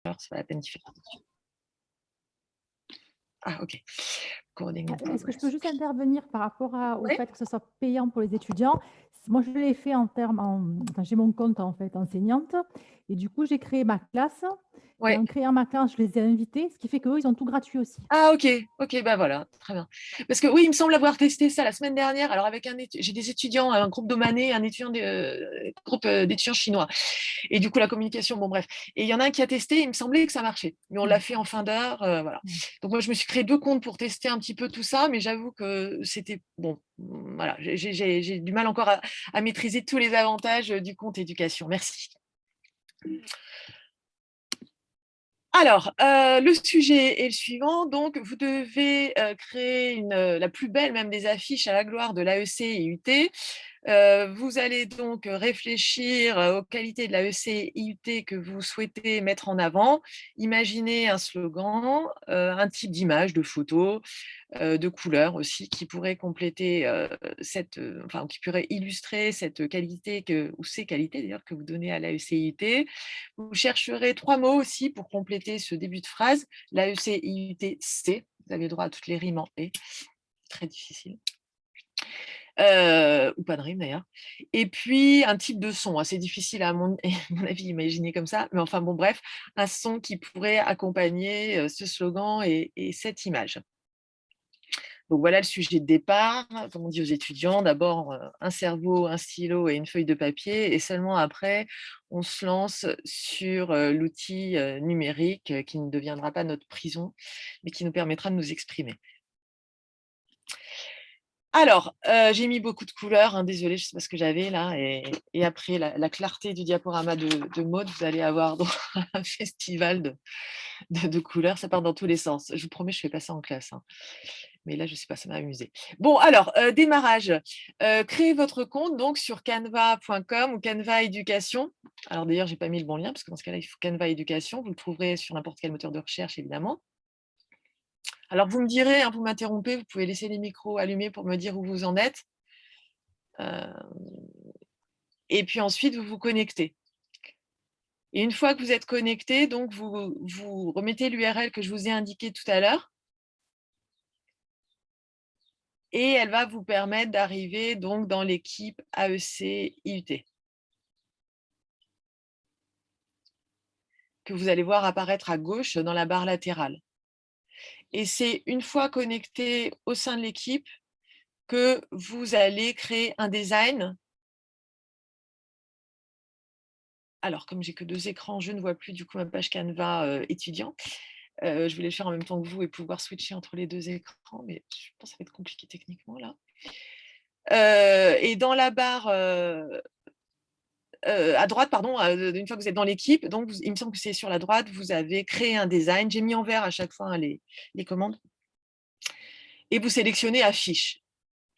c'est pas la peine d'y faire attention. Ah, OK. Est-ce que je peux juste intervenir par rapport au Ouais, fait que ce soit payant pour les étudiants? Moi, je l'ai fait enfin, j'ai mon compte en fait enseignante et du coup, j'ai créé ma classe et ouais. en créant ma classe, je les ai invités, ce qui fait qu'eux, ils ont tout gratuit aussi. Ah, OK, OK, bah, voilà, très bien. Parce que oui, il me semble avoir testé ça la semaine dernière. Alors avec j'ai des étudiants, un groupe d'Omanais, un étudiant groupe, d'étudiants chinois et du coup la communication, bon bref, et il y en a un qui a testé, il me semblait que ça marchait. Mais on l'a Ouais, fait en fin d'heure, voilà. ouais. Donc moi je me suis créé 2 comptes pour tester un petit peu tout ça, mais j'avoue que c'était bon, voilà, j'ai du mal encore à maîtriser tous les avantages, du compte éducation. Merci. Alors, le sujet est le suivant, donc vous devez, créer la plus belle même des affiches à la gloire de l'AEC et IUT. Vous allez donc réfléchir, aux qualités de l'AEC IUT que vous souhaitez mettre en avant. Imaginez un slogan, un type d'image, de photo, de couleurs aussi qui pourrait compléter, enfin qui pourrait illustrer cette qualité ou ces qualités d'ailleurs que vous donnez à l'AEC IUT. Vous chercherez 3 mots aussi pour compléter ce début de phrase. L'AEC IUT C, vous avez le droit à toutes les rimes en et, très difficile. Ou pas de rime d'ailleurs. Et puis un type de son, assez difficile à mon à mon avis imaginer comme ça, mais enfin bon bref, un son qui pourrait accompagner, ce slogan et cette image. Donc voilà le sujet de départ, comme on dit aux étudiants, d'abord, un cerveau, un stylo et une feuille de papier et seulement après, on se lance sur, l'outil, numérique, qui ne deviendra pas notre prison, mais qui nous permettra de nous exprimer. Alors, j'ai mis beaucoup de couleurs, hein, désolée, je sais pas ce que j'avais là et après la clarté du diaporama de Maud, vous allez avoir droit à un festival de couleurs, ça part dans tous les sens. Je vous promets, je fais pas ça en classe, hein, mais là, je sais pas, ça m'a amusée. Bon alors, démarrage, créez votre compte donc sur canva.com ou Canva Éducation. Alors d'ailleurs, j'ai pas mis le bon lien parce que dans ce cas-là, il faut Canva Éducation. Vous le trouverez sur n'importe quel moteur de recherche évidemment. Alors vous me direz, hein, vous m'interrompez, vous pouvez laisser les micros allumés pour me dire où vous en êtes. Et puis ensuite, vous vous connectez. Et une fois que vous êtes connecté, donc vous remettez l'URL que je vous ai indiquée tout à l'heure et elle va vous permettre d'arriver donc dans l'équipe AEC IUT que vous allez voir apparaître à gauche dans la barre latérale. Et c'est une fois connecté au sein de l'équipe que vous allez créer un design. Alors comme j'ai que 2 écrans, je ne vois plus du coup ma page Canva, étudiant. Je voulais le faire en même temps que vous et pouvoir switcher entre les 2 écrans, mais je pense que ça va être compliqué techniquement là. Et dans la barre, à droite, pardon, une fois que vous êtes dans l'équipe, donc il me semble que c'est sur la droite, vous avez créé un design. J'ai mis en vert à chaque fois, hein, les commandes et vous sélectionnez affiche.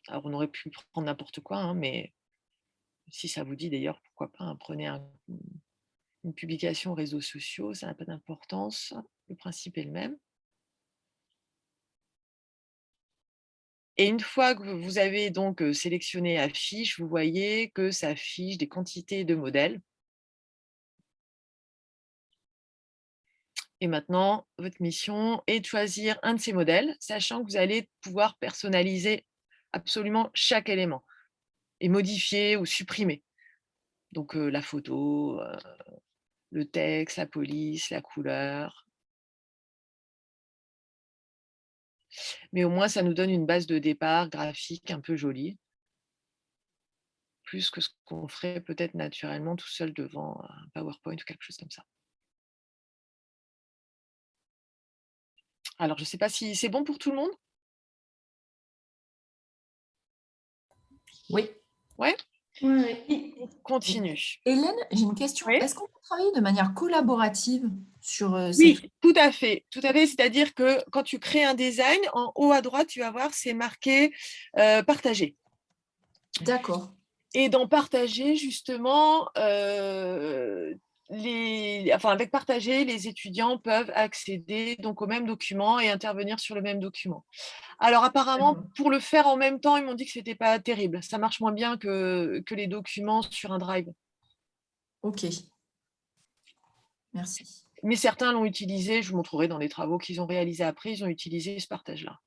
Alors on aurait pu prendre n'importe quoi, hein, mais si ça vous dit d'ailleurs, pourquoi pas, hein, prenez une publication réseaux sociaux, ça n'a pas d'importance, le principe est le même. Et une fois que vous avez donc, sélectionné affiche, vous voyez que ça affiche des quantités de modèles. Et maintenant, votre mission est de choisir un de ces modèles, sachant que vous allez pouvoir personnaliser absolument chaque élément et modifier ou supprimer. Donc, la photo, le texte, la police, la couleur. Mais au moins, ça nous donne une base de départ graphique un peu jolie, plus que ce qu'on ferait peut-être naturellement tout seul devant un PowerPoint ou quelque chose comme ça. Alors, je ne sais pas si c'est bon pour tout le monde? Oui. Ouais? Ouais, ouais. On continue. Hélène, j'ai une question. Oui? Est-ce qu'on peut travailler de manière collaborative sur cette... Oui, tout à fait, tout à fait. C'est-à-dire que quand tu crées un design, en haut à droite, tu vas voir, c'est marqué, partager D'accord. et dans partager justement, avec partager, les étudiants peuvent accéder donc au même document et intervenir sur le même document. Alors apparemment, D'accord. pour le faire en même temps, ils m'ont dit que c'était pas terrible. Ça marche moins bien que les documents sur un drive. Ok. Merci. Mais certains l'ont utilisé, je vous montrerai dans les travaux qu'ils ont réalisés après, ils ont utilisé ce partage-là.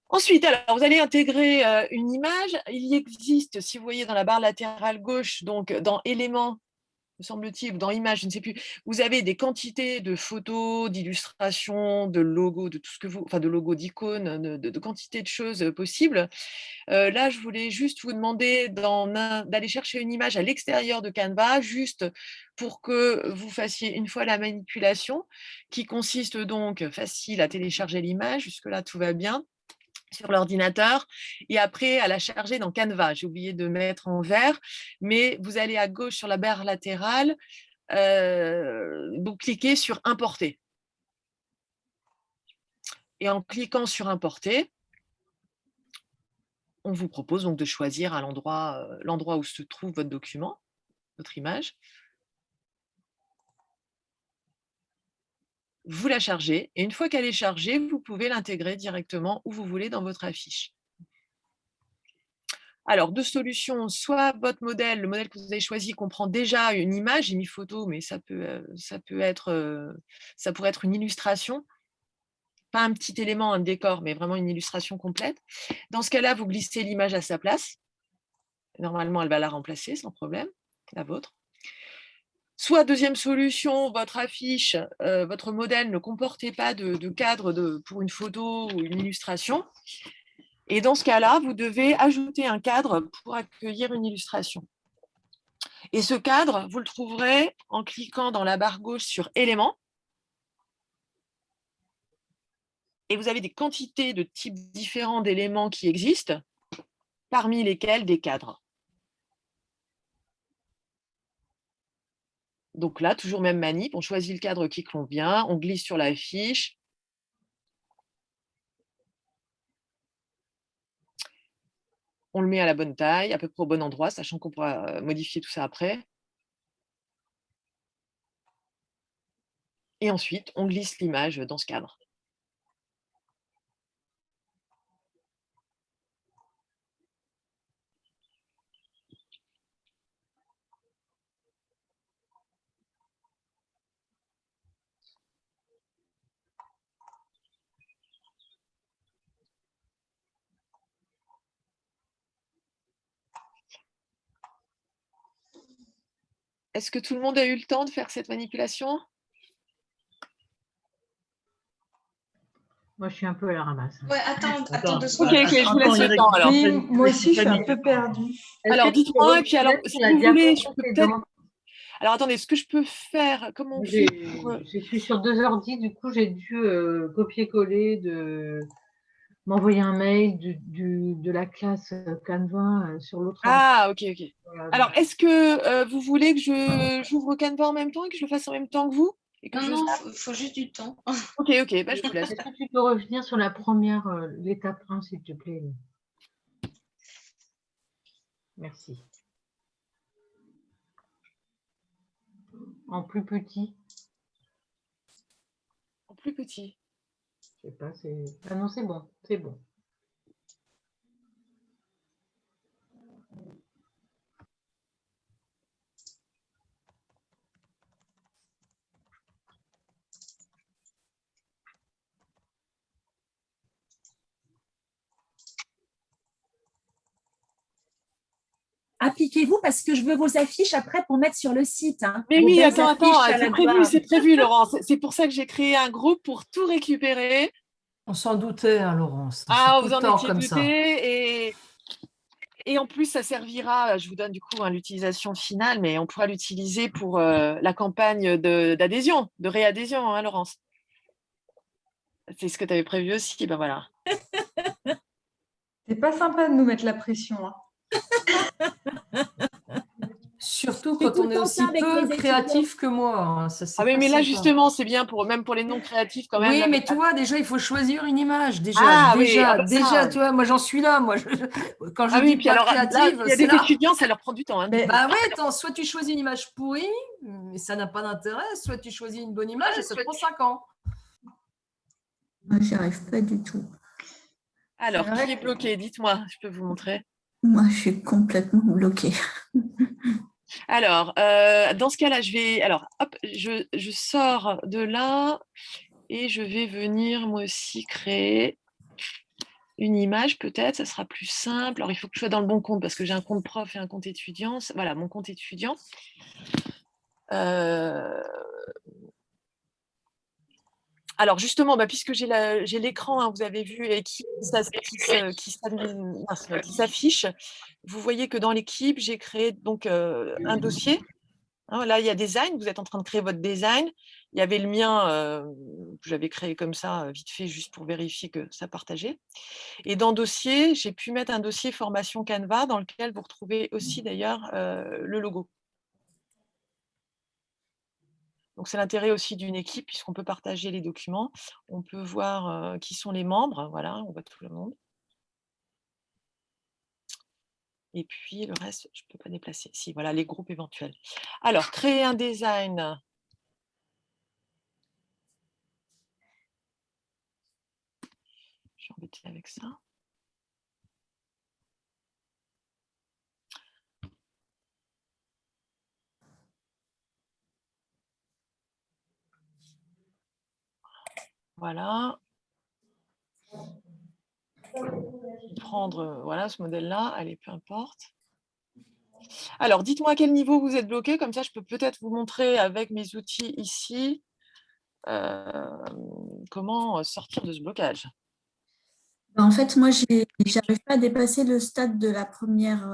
Ensuite, alors, vous allez intégrer une image. Il y existe, si vous voyez dans la barre latérale gauche, donc dans éléments, me semble-t-il, dans images, je ne sais plus, vous avez des quantités de photos, d'illustrations, de logos, de tout ce que vous, enfin de logos, d'icônes, de quantités de choses possibles. Là, je voulais juste vous demander d'aller chercher une image à l'extérieur de Canva, juste pour que vous fassiez une fois la manipulation, qui consiste donc, facile à télécharger l'image, jusque-là tout va bien, sur l'ordinateur, et après à la charger dans Canva. J'ai oublié de mettre en vert, mais vous allez à gauche sur la barre latérale, donc cliquez sur Importer. Et en cliquant sur Importer, on vous propose donc de choisir à l'endroit où se trouve votre document, votre image. Vous la chargez, et une fois qu'elle est chargée, vous pouvez l'intégrer directement où vous voulez dans votre affiche. Alors, deux solutions, soit votre modèle, le modèle que vous avez choisi comprend déjà une image, j'ai mis photo, mais ça pourrait être une illustration, pas un petit élément, un décor, mais vraiment une illustration complète. Dans ce cas-là, vous glissez l'image à sa place. Normalement, elle va la remplacer sans problème, la vôtre. Soit, deuxième solution, votre affiche, votre modèle ne comportait pas de cadre pour une photo ou une illustration. Et dans ce cas-là, vous devez ajouter un cadre pour accueillir une illustration. Et ce cadre, vous le trouverez en cliquant dans la barre gauche sur Éléments. Et vous avez des quantités de types différents d'éléments qui existent, parmi lesquels des cadres. Donc là, toujours même manip, on choisit le cadre qui convient, on glisse sur la fiche. On le met à la bonne taille, à peu près au bon endroit, sachant qu'on pourra modifier tout ça après. Et ensuite, on glisse l'image dans ce cadre. Est-ce que tout le monde a eu le temps de faire cette manipulation? Moi, je suis un peu à la ramasse. Ouais, attends 2 Ok, secondes. je vous laisse le temps alors. Oui, moi aussi, je suis un peu perdue. Alors, dites-moi, et puis alors, si vous voulez, je peux peut-être... Alors, attendez, ce que je peux faire, comment on fait Je suis sur 2 ordi, du coup, j'ai dû copier-coller, m'envoyer un mail de la classe Canva sur l'autre ordi. Ah, ok. Voilà. Alors, est-ce que vous voulez que j'ouvre Canva en même temps et que je le fasse en même temps que vous et que Non, il faut juste du temps. Ok, bah, je vous laisse. Est-ce que tu peux revenir sur la première, l'étape 1, s'il te plaît? Merci. En plus petit. En plus petit. Je sais pas, c'est... Ah non, c'est bon, c'est bon. Appliquez-vous parce que je veux vos affiches après pour mettre sur le site. Hein. Mais oui, attends, c'est prévu, Laurence. C'est pour ça que j'ai créé un groupe pour tout récupérer. On s'en doutait, hein, Laurence. Ah, vous en étiez douté. Et en plus, ça servira, je vous donne du coup l'utilisation finale, mais on pourra l'utiliser pour la campagne d'adhésion, de réadhésion, hein, Laurence. C'est ce que tu avais prévu aussi, ben voilà. C'est pas sympa de nous mettre la pression. Hein. Surtout quand on est aussi peu créatif que moi. Hein. Ça, mais là, justement, c'est bien même pour les non-créatifs quand même. Oui, mais tu vois, déjà, il faut choisir une image. Déjà, tu vois, moi, j'en suis là. Moi, quand je dis pas créative, il y a des étudiants, ça leur prend du temps. Hein, bah oui, attends, soit tu choisis une image pourrie, mais ça n'a pas d'intérêt, soit tu choisis une bonne image et ça te prend 5 ans. Moi, j'y arrive pas du tout. Alors, qui est bloqué? Dites-moi, je peux vous montrer. Moi, je suis complètement bloquée. Alors, dans ce cas-là, je sors de là et je vais venir moi aussi créer une image peut-être, ça sera plus simple. Alors, il faut que je sois dans le bon compte parce que j'ai un compte prof et un compte étudiant. Voilà, mon compte étudiant. Alors, justement, puisque j'ai l'écran, hein, vous avez vu, et qui s'affiche, vous voyez que dans l'équipe, j'ai créé donc un dossier. Hein, là, il y a design, vous êtes en train de créer votre design. Il y avait le mien que j'avais créé comme ça, vite fait, juste pour vérifier que ça partageait. Et dans dossier, j'ai pu mettre un dossier formation Canva dans lequel vous retrouvez aussi d'ailleurs le logo. Donc, c'est l'intérêt aussi d'une équipe puisqu'on peut partager les documents. On peut voir qui sont les membres. Voilà, on voit tout le monde. Et puis, le reste, je ne peux pas déplacer. Si, voilà, les groupes éventuels. Alors, créer un design. Je suis embêtée avec ça. Voilà. Prendre voilà, ce modèle-là. Allez, peu importe. Alors, dites-moi à quel niveau vous êtes bloqué. Comme ça, je peux peut-être vous montrer avec mes outils ici comment sortir de ce blocage. En fait, moi, j'arrive pas à dépasser le stade de la première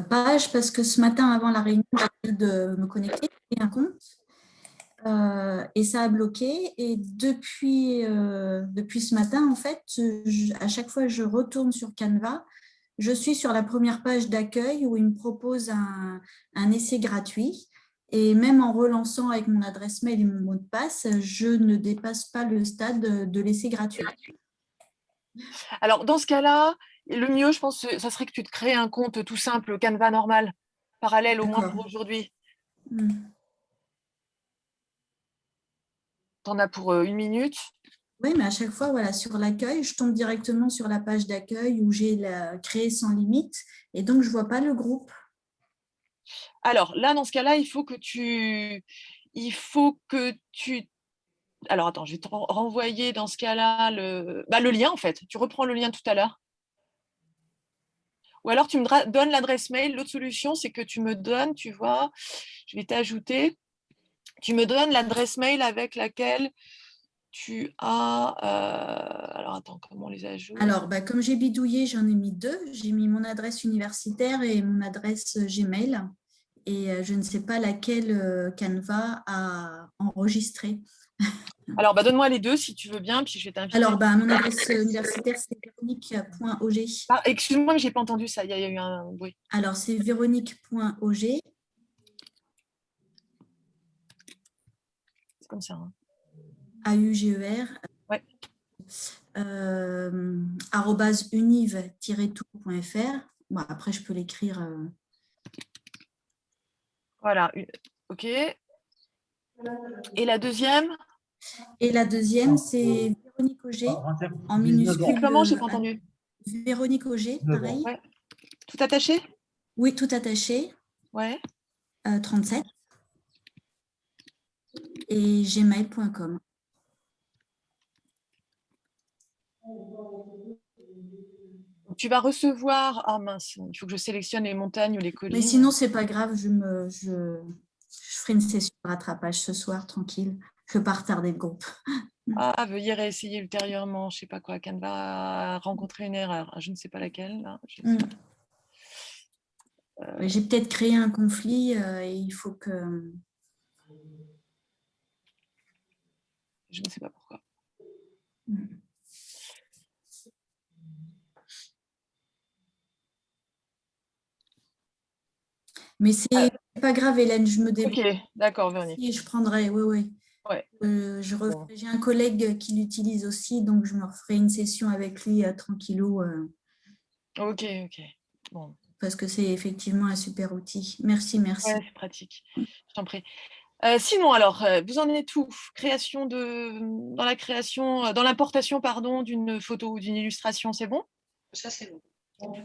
page parce que ce matin, avant la réunion, j'ai essayé de me connecter, créer un compte. Et ça a bloqué. Et depuis ce matin, en fait, à chaque fois que je retourne sur Canva, je suis sur la première page d'accueil où il me propose un essai gratuit. Et même en relançant avec mon adresse mail et mon mot de passe, je ne dépasse pas le stade de l'essai gratuit. Alors, dans ce cas-là, le mieux, je pense, ça serait que tu te crées un compte tout simple, Canva normal, parallèle au moins pour aujourd'hui. Tu en as pour 1 minute. Oui, mais à chaque fois, voilà, sur l'accueil, je tombe directement sur la page d'accueil où j'ai créé sans limite et donc je ne vois pas le groupe. Alors là, dans ce cas-là, il faut que tu... Alors attends, je vais te renvoyer dans ce cas-là le lien en fait. Tu reprends le lien tout à l'heure. Ou alors tu me donnes l'adresse mail. L'autre solution, c'est que tu me donnes, tu vois, je vais t'ajouter, tu me donnes l'adresse mail avec laquelle tu as... alors attends, comment on les ajoute? Alors, comme j'ai bidouillé, j'en ai mis 2. J'ai mis mon adresse universitaire et mon adresse Gmail. Et je ne sais pas laquelle Canva a enregistré. Alors, donne-moi les deux si tu veux bien, puis je vais t'inviter. Alors, mon adresse universitaire, c'est véronique.og. Excuse-moi, mais je n'ai pas entendu ça, il y a eu un bruit. Alors, c'est véronique.og. C'est comme ça. Hein. AUGER. Ouais. @univ-tout.fr. Bon, après, je peux l'écrire. Voilà, ok. Et la deuxième? Et la deuxième, c'est Véronique Auger, en minuscule. Comment? Je n'ai pas entendu. Véronique Auger, pareil. Ouais. Tout attaché? Oui, tout attaché. Ouais. 37. Et gmail.com. Tu vas recevoir... Ah mince, il faut que je sélectionne les montagnes ou les collines. Mais sinon, c'est pas grave, je ferai une session de rattrapage ce soir, tranquille. Je ne veux pas retarder le groupe. Ah, veuillez réessayer ultérieurement, je ne sais pas quoi. Canva a rencontré une erreur, je ne sais pas laquelle. Là. J'ai peut-être créé un conflit et il faut que... Je ne sais pas pourquoi. Mais c'est pas grave, Hélène, je me débrouille. Ok, d'accord, Véronique. Je prendrai, oui. Ouais. J'ai un collègue qui l'utilise aussi, donc je me referai une session avec lui tranquillou. Ok. Bon. Parce que c'est effectivement un super outil. Merci. Ouais, c'est pratique. Je t'en prie. Sinon, alors, vous en êtes où? Dans l'importation, d'une photo ou d'une illustration, c'est bon? Ça, c'est bon.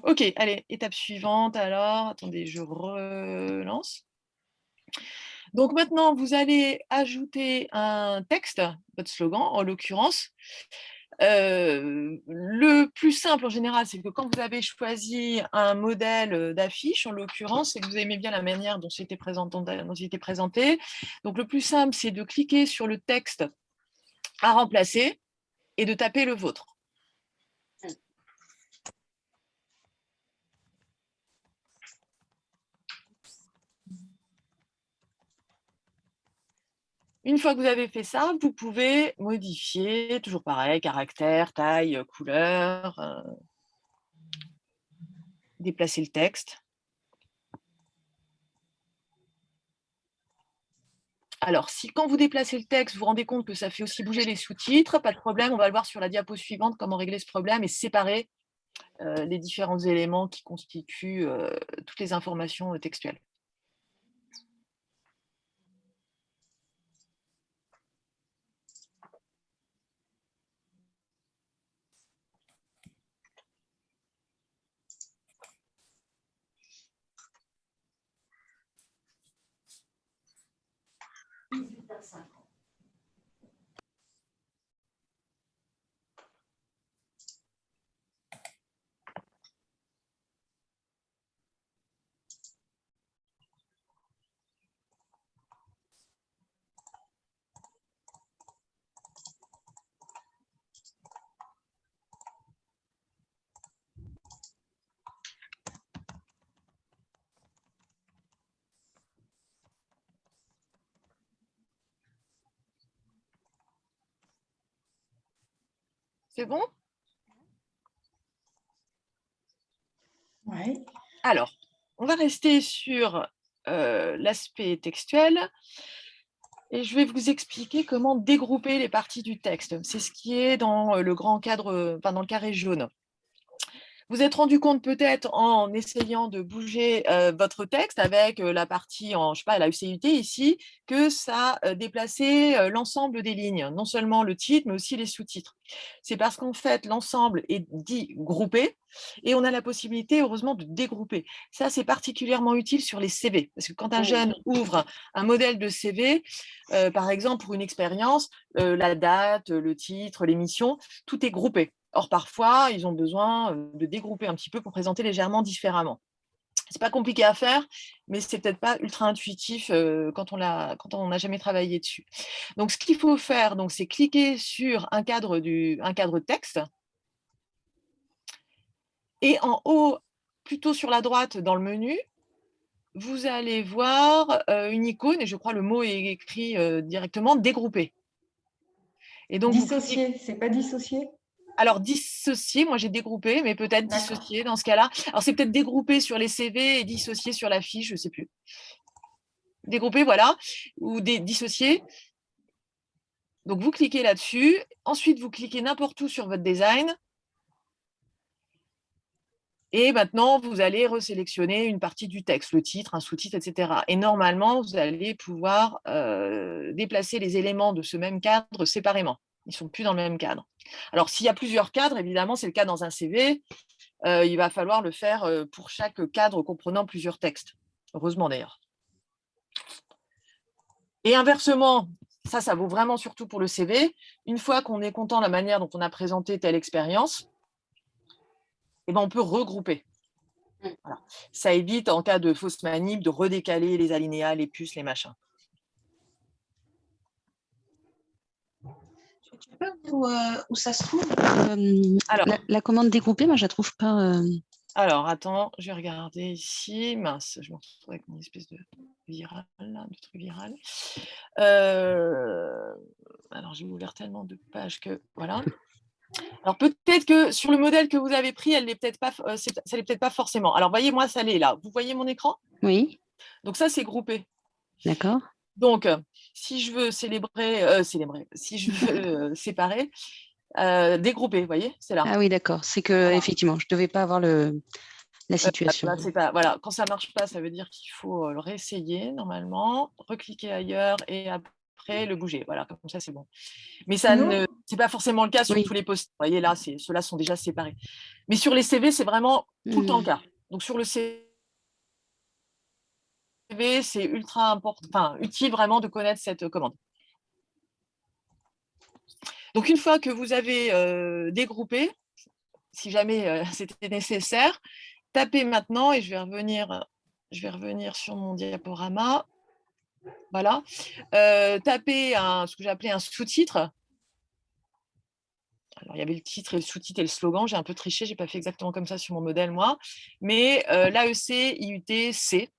Ok, allez, étape suivante. Alors, attendez, je relance. Donc maintenant, vous allez ajouter un texte, votre slogan en l'occurrence. Le plus simple en général, c'est que quand vous avez choisi un modèle d'affiche, en l'occurrence, c'est que vous aimez bien la manière dont c'était présenté. Donc le plus simple, c'est de cliquer sur le texte à remplacer et de taper le vôtre. Une fois que vous avez fait ça, vous pouvez modifier, toujours pareil, caractère, taille, couleur, déplacer le texte. Alors, si quand vous déplacez le texte, vous vous rendez compte que ça fait aussi bouger les sous-titres, pas de problème, on va le voir sur la diapo suivante, comment régler ce problème et séparer les différents éléments qui constituent toutes les informations textuelles. C'est bon? Ouais. Alors, on va rester sur l'aspect textuel et je vais vous expliquer comment dégrouper les parties du texte. C'est ce qui est dans le grand cadre, enfin dans le carré jaune. Vous êtes rendu compte peut-être en essayant de bouger votre texte avec la partie en, je sais pas, la UCUT ici, que ça déplaçait l'ensemble des lignes, non seulement le titre, mais aussi les sous-titres. C'est parce qu'en fait, l'ensemble est dit groupé et on a la possibilité, heureusement, de dégrouper. Ça, c'est particulièrement utile sur les CV, parce que quand un jeune ouvre un modèle de CV, par exemple, pour une expérience, la date, le titre, l'émission, tout est groupé. Or, parfois, ils ont besoin de dégrouper un petit peu pour présenter légèrement différemment. C'est pas compliqué à faire, mais c'est peut-être pas ultra intuitif quand on n'a jamais travaillé dessus. Donc, ce qu'il faut faire, c'est cliquer sur un cadre texte. Et en haut, plutôt sur la droite dans le menu, vous allez voir une icône, et je crois le mot est écrit directement, dégrouper. Et donc, Dissocier, c'est pas dissocier? Alors, dissocier, moi j'ai dégroupé, mais peut-être dissocier dans ce cas-là. Alors, c'est peut-être dégroupé sur les CV et dissocier sur la fiche, je ne sais plus. Dégrouper, voilà, ou dissocier. Donc, vous cliquez là-dessus. Ensuite, vous cliquez n'importe où sur votre design. Et maintenant, vous allez resélectionner une partie du texte, le titre, un sous-titre, etc. Et normalement, vous allez pouvoir déplacer les éléments de ce même cadre séparément. Ils ne sont plus dans le même cadre. Alors, s'il y a plusieurs cadres, évidemment, c'est le cas dans un CV, il va falloir le faire pour chaque cadre comprenant plusieurs textes. Heureusement, d'ailleurs. Et inversement, ça vaut vraiment surtout pour le CV. Une fois qu'on est content de la manière dont on a présenté telle expérience, on peut regrouper. Voilà. Ça évite, en cas de fausse manip, de redécaler les alinéas, les puces, les machins. Tu peux dire où ça se trouve alors, la commande dégroupée, moi, je ne la trouve pas. Alors, attends, je vais regarder ici. Mince, je me retrouve avec une espèce de viral, de truc viral. Alors, j'ai ouvert tellement de pages que... Voilà. Alors, peut-être que sur le modèle que vous avez pris, ça l'est peut-être pas forcément. Alors, voyez, moi, ça l'est là. Vous voyez mon écran? Oui. Donc, ça, c'est groupé. D'accord. Donc, si je veux si je veux séparer, dégrouper, vous voyez, c'est là. Ah oui, d'accord. C'est que, voilà. Effectivement, je ne devais pas avoir la situation. Voilà. Quand ça ne marche pas, ça veut dire qu'il faut le réessayer normalement, recliquer ailleurs et après après le bouger. Voilà, comme ça, c'est bon. Mais ça ne c'est pas forcément le cas sur tous les posts. Vous voyez, là, ceux-là sont déjà séparés. Mais sur les CV, c'est vraiment tout le temps le cas. Donc, sur le CV, c'est ultra important, enfin, utile vraiment de connaître cette commande. Donc, une fois que vous avez dégroupé, si jamais c'était nécessaire, tapez maintenant, et je vais revenir sur mon diaporama. Voilà. Tapez ce que j'ai appelé un sous-titre. Alors, il y avait le titre et le sous-titre et le slogan. J'ai un peu triché, je n'ai pas fait exactement comme ça sur mon modèle, moi. Mais l'AEC, IUT, C.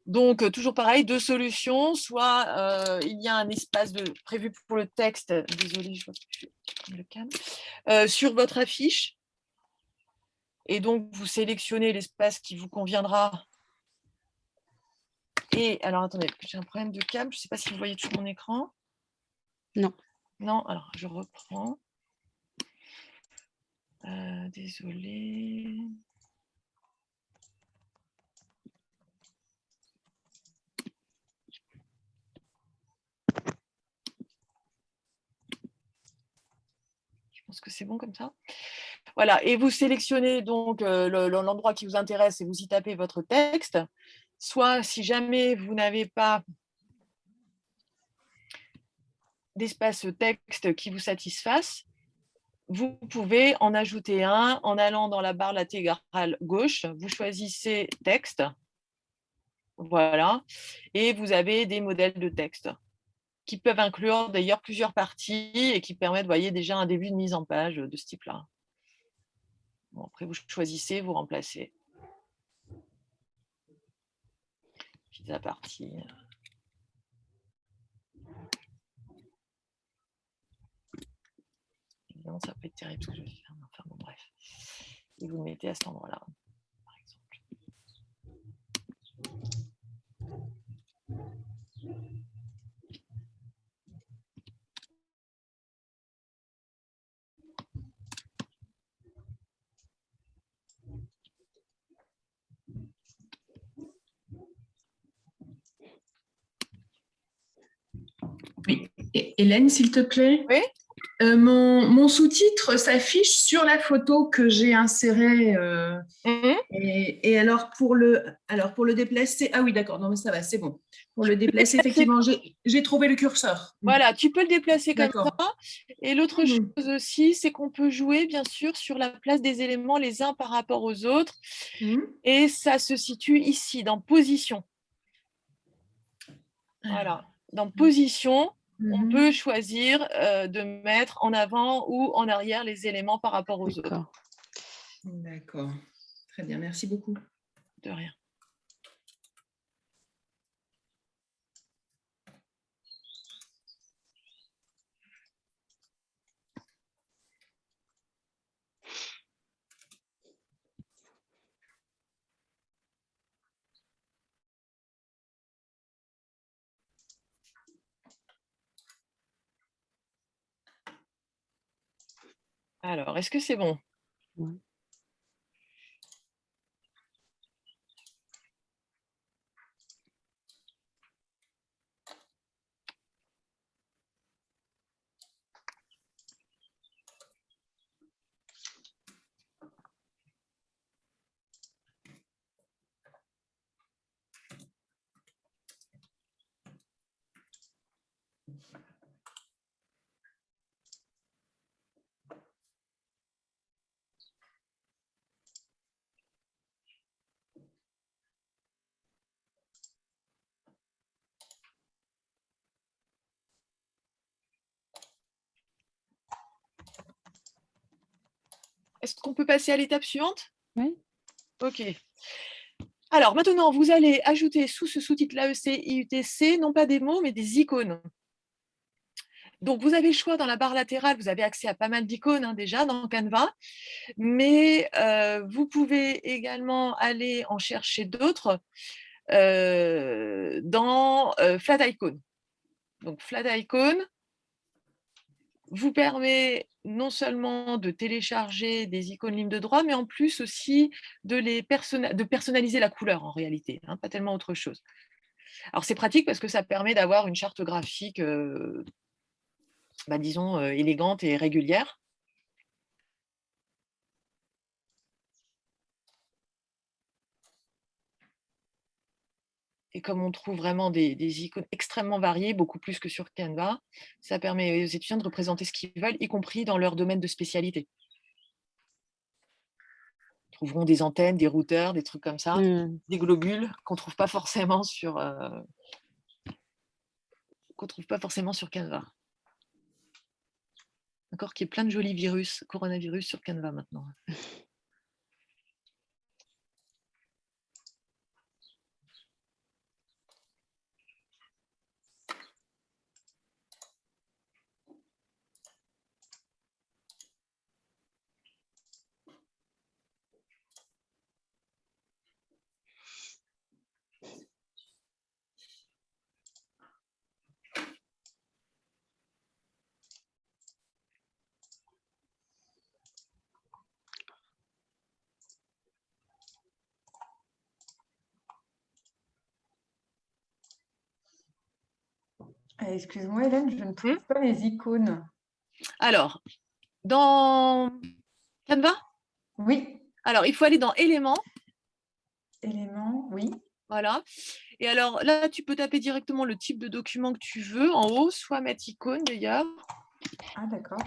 Donc, toujours pareil, 2 solutions. Soit il y a un espace prévu pour le texte. Désolée, je vois plus le câble. Sur votre affiche. Et donc, vous sélectionnez l'espace qui vous conviendra. Et alors, attendez, j'ai un problème de câble. Je ne sais pas si vous voyez tout mon écran. Non. Non, alors, je reprends. Désolée. Je pense que c'est bon comme ça. Voilà, et vous sélectionnez donc l'endroit qui vous intéresse et vous y tapez votre texte. Soit, si jamais vous n'avez pas d'espace texte qui vous satisfasse, vous pouvez en ajouter un en allant dans la barre latérale gauche. Vous choisissez texte. Voilà. Et vous avez des modèles de texte qui peuvent inclure d'ailleurs plusieurs parties et qui permettent, vous voyez, déjà un début de mise en page de ce type-là. Bon, après, vous choisissez, vous remplacez. Petite partie. Évidemment, ça peut être terrible ce que je vais faire. Enfin, bon, bref. Et vous le mettez à cet endroit-là, par exemple. Oui. Hélène, s'il te plaît. Oui. Mon sous-titre s'affiche sur la photo que j'ai insérée. Et alors pour le déplacer, ah oui, d'accord, non mais ça va, c'est bon. Pour le déplacer, effectivement, j'ai trouvé le curseur. Voilà, tu peux le déplacer comme ça. Et l'autre chose aussi, c'est qu'on peut jouer, bien sûr, sur la place des éléments les uns par rapport aux autres. Et ça se situe ici, dans position. Voilà, dans position, on peut choisir de mettre en avant ou en arrière les éléments par rapport aux autres. D'accord, très bien, merci beaucoup. De rien. Alors, est-ce que c'est bon? Est-ce qu'on peut passer à l'étape suivante? Oui. Ok. Alors, maintenant, vous allez ajouter sous ce sous-titre l'AEC, IUTC, non pas des mots, mais des icônes. Donc, vous avez le choix dans la barre latérale, vous avez accès à pas mal d'icônes déjà dans Canva, mais vous pouvez également aller en chercher d'autres dans Flat Icon. Donc, Flat Icon, vous permet non seulement de télécharger des icônes libres de droit, mais en plus aussi de personnaliser la couleur en réalité, hein, pas tellement autre chose. Alors c'est pratique parce que ça permet d'avoir une charte graphique, disons, élégante et régulière. Et comme on trouve vraiment des icônes extrêmement variées, beaucoup plus que sur Canva, ça permet aux étudiants de représenter ce qu'ils veulent, y compris dans leur domaine de spécialité. Ils trouveront des antennes, des routeurs, des trucs comme ça, des globules qu'on ne trouve pas forcément sur Canva. D'accord, qu'il y ait plein de jolis virus, coronavirus sur Canva maintenant. Excuse-moi, Hélène, je ne trouve pas les icônes. Alors, dans Canva? Oui. Alors, il faut aller dans Éléments. Éléments, oui. Voilà. Et alors, là, tu peux taper directement le type de document que tu veux en haut, soit mettre icône d'ailleurs. Ah, d'accord.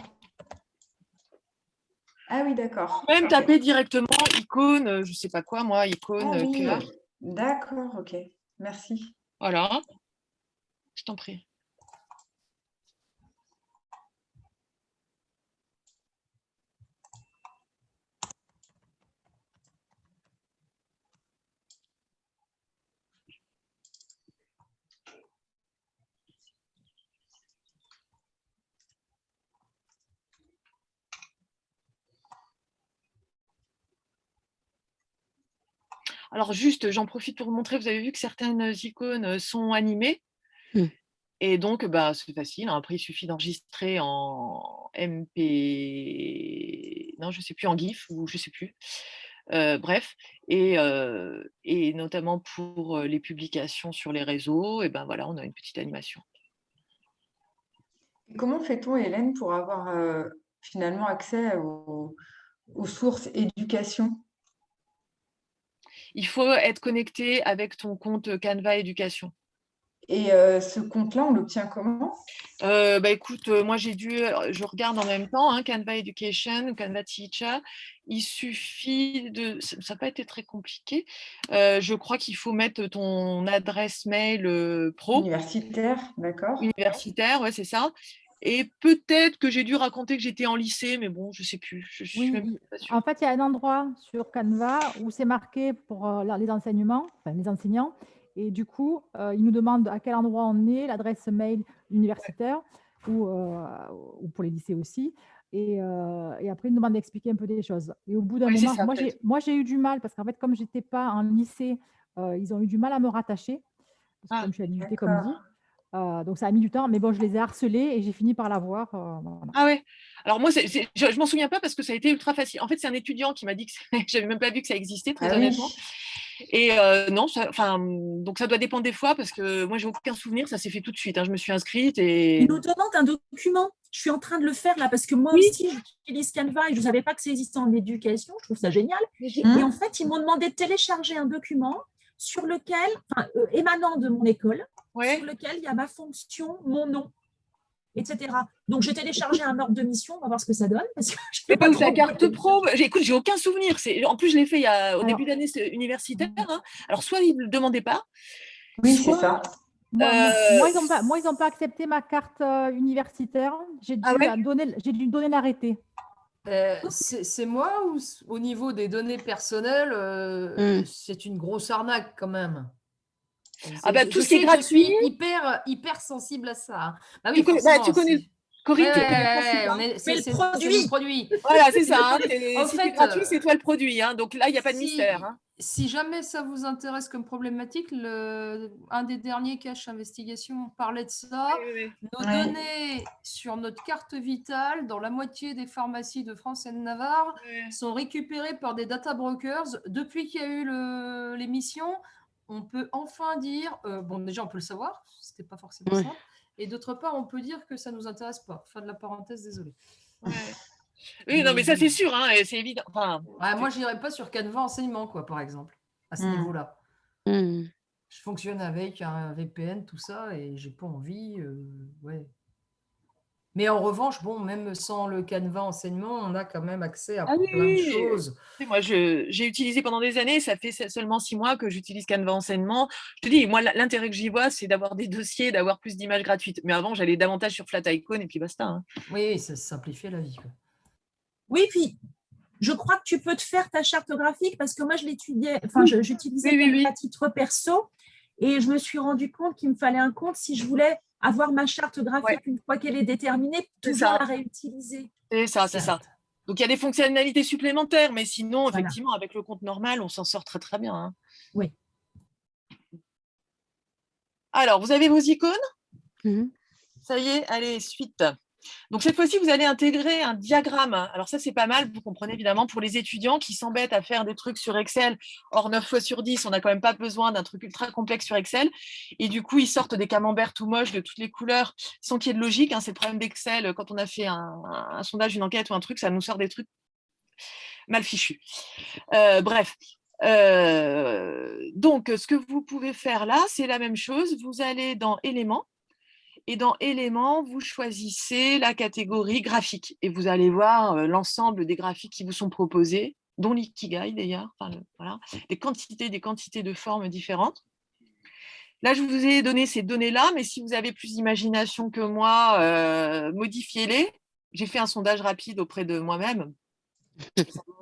Ah oui, d'accord. Même taper directement icône, je ne sais pas quoi, moi, icône Ah oui, cœur. d'accord, ok. Merci. Voilà. Je t'en prie. Alors juste, j'en profite pour vous montrer, vous avez vu que certaines icônes sont animées. Et donc, c'est facile. Hein. Après, il suffit d'enregistrer en MP... Non, je ne sais plus, en GIF ou je ne sais plus. Bref. Et notamment pour les publications sur les réseaux, et voilà, on a une petite animation. Et comment fait-on, Hélène, pour avoir finalement accès aux sources éducation? Il faut être connecté avec ton compte Canva Éducation. Et ce compte-là, on l'obtient comment? Écoute, moi je regarde en même temps, hein, Canva Education, Canva Teacher. Il suffit de, ça n'a pas été très compliqué. Je crois qu'il faut mettre ton adresse mail pro. Universitaire, d'accord. Universitaire, ouais, c'est ça. Et peut-être que j'ai dû raconter que j'étais en lycée, mais bon, je ne sais plus. Je suis même pas sûre. En fait, il y a un endroit sur Canva où c'est marqué pour les enseignements, enfin les enseignants. Et du coup, ils nous demandent à quel endroit on est, l'adresse mail universitaire ou pour les lycées aussi. Et après, ils nous demandent d'expliquer un peu des choses. Et au bout d'un moment, moi, j'ai eu du mal parce qu'en fait, comme je n'étais pas en lycée, ils ont eu du mal à me rattacher. Parce que comme je suis à l'IUT comme vous. Donc, ça a mis du temps, mais bon, je les ai harcelés et j'ai fini par l'avoir. Voilà. Ah ouais. Alors moi, je ne m'en souviens pas parce que ça a été ultra facile. En fait, c'est un étudiant qui m'a dit que je n'avais même pas vu que ça existait, très honnêtement. Et non, donc ça doit dépendre des fois parce que moi, j'ai aucun souvenir, ça s'est fait tout de suite. Hein. Je me suis inscrite et… Il nous demande un document. Je suis en train de le faire là parce que moi aussi, j'utilise Canva et je ne savais pas que ça existait en éducation. Je trouve ça génial. Et en fait, ils m'ont demandé de télécharger un document sur lequel, émanant de mon école, sur lequel il y a ma fonction, mon nom, etc. Donc, j'ai téléchargé un ordre de mission, on va voir ce que ça donne. Parce que je pas ta carte pro. Écoute, j'ai aucun souvenir. En plus, je l'ai fait au début d'année universitaire. Hein. Alors, soit ils ne le demandaient pas. Oui, c'est ça. Moi, ils n'ont pas accepté ma carte universitaire. J'ai dû donner l'arrêté. C'est moi ou au niveau des données personnelles, c'est une grosse arnaque quand même. Tout ce qui est gratuit. Je suis hyper sensible à ça. Hein. Bah oui, tu connais Corinne, Ouais, tu connais le principe, hein. Mais le c'est produit. le produit. Voilà, c'est ça. Hein. En Si fait, c'est gratuit, c'est toi le produit. Hein. Donc là, il n'y a pas de mystère. Hein. Si jamais ça vous intéresse comme problématique, un des derniers caches investigation parlait de ça. Oui. Nos données sur notre carte vitale, dans la moitié des pharmacies de France et de Navarre, sont récupérées par des data brokers. Depuis qu'il y a eu l'émission, on peut enfin dire, bon déjà on peut le savoir, c'était pas forcément simple, et d'autre part on peut dire que ça nous intéresse pas. Fin de la parenthèse, désolé. Oui, non, mais ça c'est sûr, hein, c'est évident. Enfin, moi je n'irais pas sur Canva enseignement, quoi, par exemple, à ce niveau-là. Je fonctionne avec un VPN, tout ça, et j'ai pas envie. Ouais. Mais en revanche, bon, même sans le Canva enseignement, on a quand même accès à plein de choses. Moi, j'ai utilisé pendant des années, ça fait seulement 6 mois que j'utilise Canva enseignement. Je te dis, moi, l'intérêt que j'y vois, c'est d'avoir des dossiers, d'avoir plus d'images gratuites. Mais avant, j'allais davantage sur Flaticon et puis basta. Hein. Oui, ça simplifie la vie. Quoi. Oui, puis je crois que tu peux te faire ta charte graphique parce que moi, je l'étudiais, enfin, j'utilisais Canva à titre perso et je me suis rendu compte qu'il me fallait un compte si je voulais avoir ma charte graphique une fois qu'elle est déterminée, toujours la réutiliser. C'est ça, c'est ça. Donc, il y a des fonctionnalités supplémentaires, mais sinon, effectivement, avec le compte normal, on s'en sort très, très bien. Hein. Oui. Alors, vous avez vos icônes ? Ça y est, allez, suite. Donc, cette fois-ci, vous allez intégrer un diagramme. Alors, ça, c'est pas mal, vous comprenez évidemment, pour les étudiants qui s'embêtent à faire des trucs sur Excel. Or, 9 fois sur 10, on n'a quand même pas besoin d'un truc ultra complexe sur Excel. Et du coup, ils sortent des camemberts tout moches de toutes les couleurs sans qu'il y ait de logique. Hein. C'est le problème d'Excel. Quand on a fait un sondage, une enquête ou un truc, ça nous sort des trucs mal fichus. Bref. Donc, ce que vous pouvez faire là, c'est la même chose. Vous allez dans Éléments. Et dans Éléments, vous choisissez la catégorie graphique et vous allez voir l'ensemble des graphiques qui vous sont proposés, dont l'Ikigai d'ailleurs, enfin, voilà, des quantités de formes différentes. Là, je vous ai donné ces données-là, mais si vous avez plus d'imagination que moi, modifiez-les. J'ai fait un sondage rapide auprès de moi-même.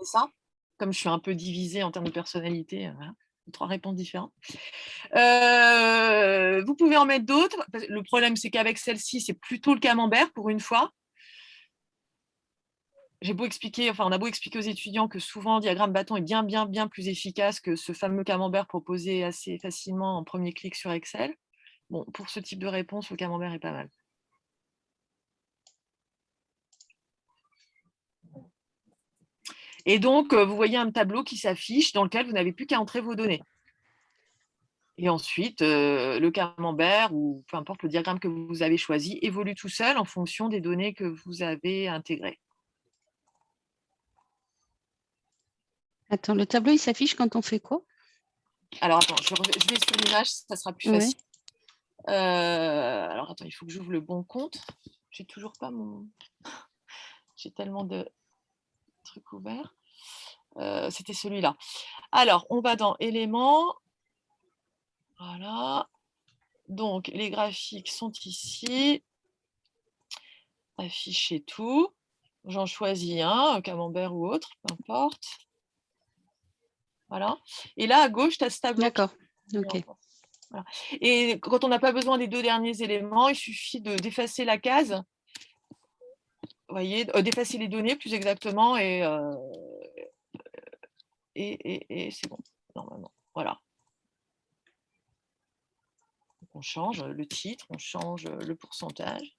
Ça, comme je suis un peu divisée en termes de personnalité, voilà. 3 réponses différentes. Vous pouvez en mettre d'autres. Le problème, c'est qu'avec celle-ci, c'est plutôt le camembert pour une fois. On a beau expliquer aux étudiants que souvent, le diagramme bâton est bien plus efficace que ce fameux camembert proposé assez facilement en premier clic sur Excel. Bon, pour ce type de réponse, le camembert est pas mal. Et donc, vous voyez un tableau qui s'affiche dans lequel vous n'avez plus qu'à entrer vos données. Et ensuite, le camembert ou peu importe le diagramme que vous avez choisi évolue tout seul en fonction des données que vous avez intégrées. Attends, le tableau, il s'affiche quand on fait quoi? Alors, attends, je vais sur l'image, ça sera plus facile. Alors, attends, il faut que j'ouvre le bon compte. J'ai toujours pas mon... J'ai tellement de trucs ouverts. C'était celui-là. Alors, on va dans Éléments. Voilà. Donc, les graphiques sont ici. Afficher tout. J'en choisis un camembert ou autre, peu importe. Voilà. Et là, à gauche, tu as ce tableau. D'accord. OK. Voilà. Et quand on n'a pas besoin des 2 derniers éléments, il suffit d'effacer la case. Vous voyez, d'effacer les données plus exactement et c'est bon, normalement. Voilà. Donc, on change le titre, on change le pourcentage.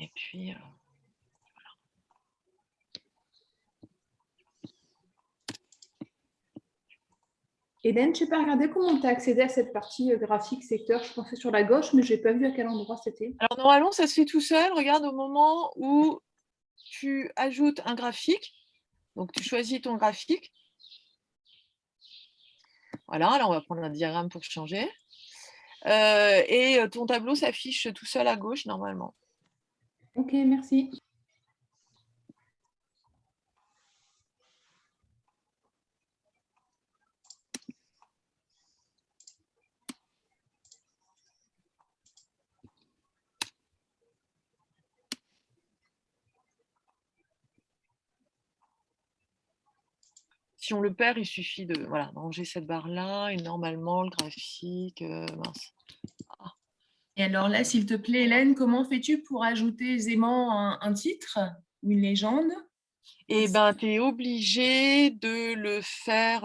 Et puis, voilà. Hélène, je n'ai pas regardé comment tu as accédé à cette partie graphique secteur. Je pensais sur la gauche, mais je n'ai pas vu à quel endroit c'était. Alors, normalement, ça se fait tout seul. Regarde au moment où tu ajoutes un graphique. Donc, tu choisis ton graphique. Voilà, là, on va prendre un diagramme pour changer. Et ton tableau s'affiche tout seul à gauche, normalement. Ok, merci. Si on le perd, il suffit de ranger cette barre-là et normalement, le graphique, mince. Et alors là, s'il te plaît, Hélène, comment fais-tu pour ajouter aisément un titre ou une légende? Eh bien, tu es obligé de le faire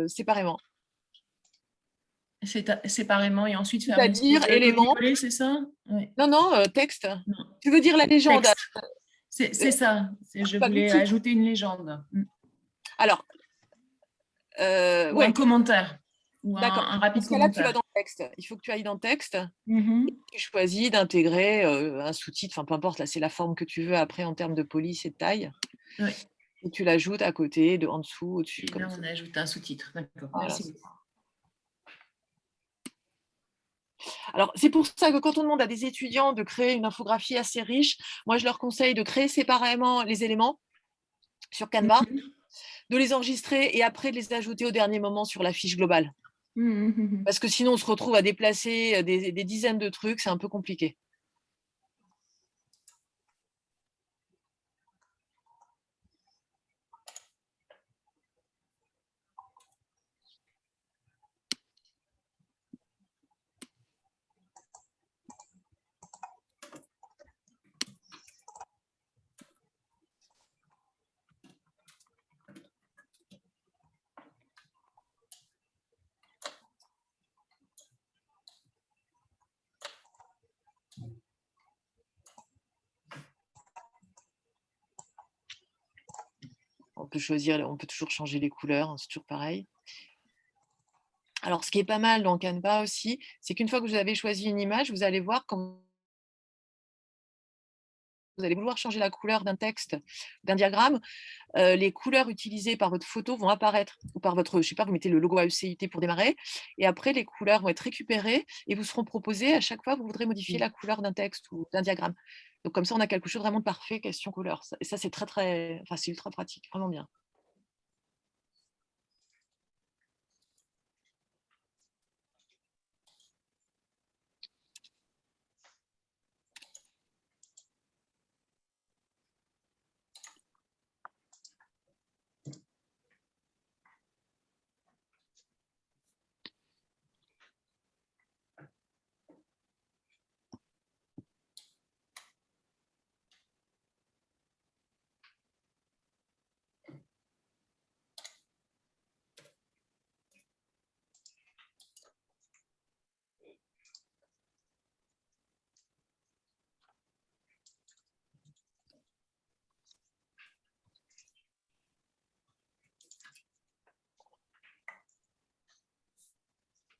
séparément. Séparément et ensuite faire une espèce C'est-à-dire de éléments. copier-coller, c'est ça? Oui. Non, texte. Non. Tu veux dire la légende? Texte. C'est ça. Je pas voulais du titre. ajouter une légende. Alors, Ou un commentaire. Ou d'accord. un rapide Parce que là, tu vas commentaire. dans le texte. Il faut que tu ailles dans le texte. Mhm. Tu choisis d'intégrer un sous-titre, enfin peu importe, là c'est la forme que tu veux après en termes de police et de taille. Oui. Et tu l'ajoutes à côté, en dessous, au-dessus. Là, on ajoute un sous-titre. D'accord. Voilà. Merci beaucoup. Alors, c'est pour ça que quand on demande à des étudiants de créer une infographie assez riche, moi, je leur conseille de créer séparément les éléments sur Canva, de les enregistrer et après de les ajouter au dernier moment sur la fiche globale. Parce que sinon, on se retrouve à déplacer des dizaines de trucs, c'est un peu compliqué. On peut choisir, on peut toujours changer les couleurs, hein, c'est toujours pareil. Alors, ce qui est pas mal dans Canva aussi, c'est qu'une fois que vous avez choisi une image, vous allez voir quand vous allez vouloir changer la couleur d'un texte, d'un diagramme, les couleurs utilisées par votre photo vont apparaître, ou par votre, je sais pas, vous mettez le logo AEC-UT pour démarrer, et après les couleurs vont être récupérées et vous seront proposées à chaque fois que vous voudrez modifier la couleur d'un texte ou d'un diagramme. Donc comme ça, on a quelque chose vraiment de parfait, question couleur. Et ça, c'est enfin, c'est ultra pratique, vraiment bien.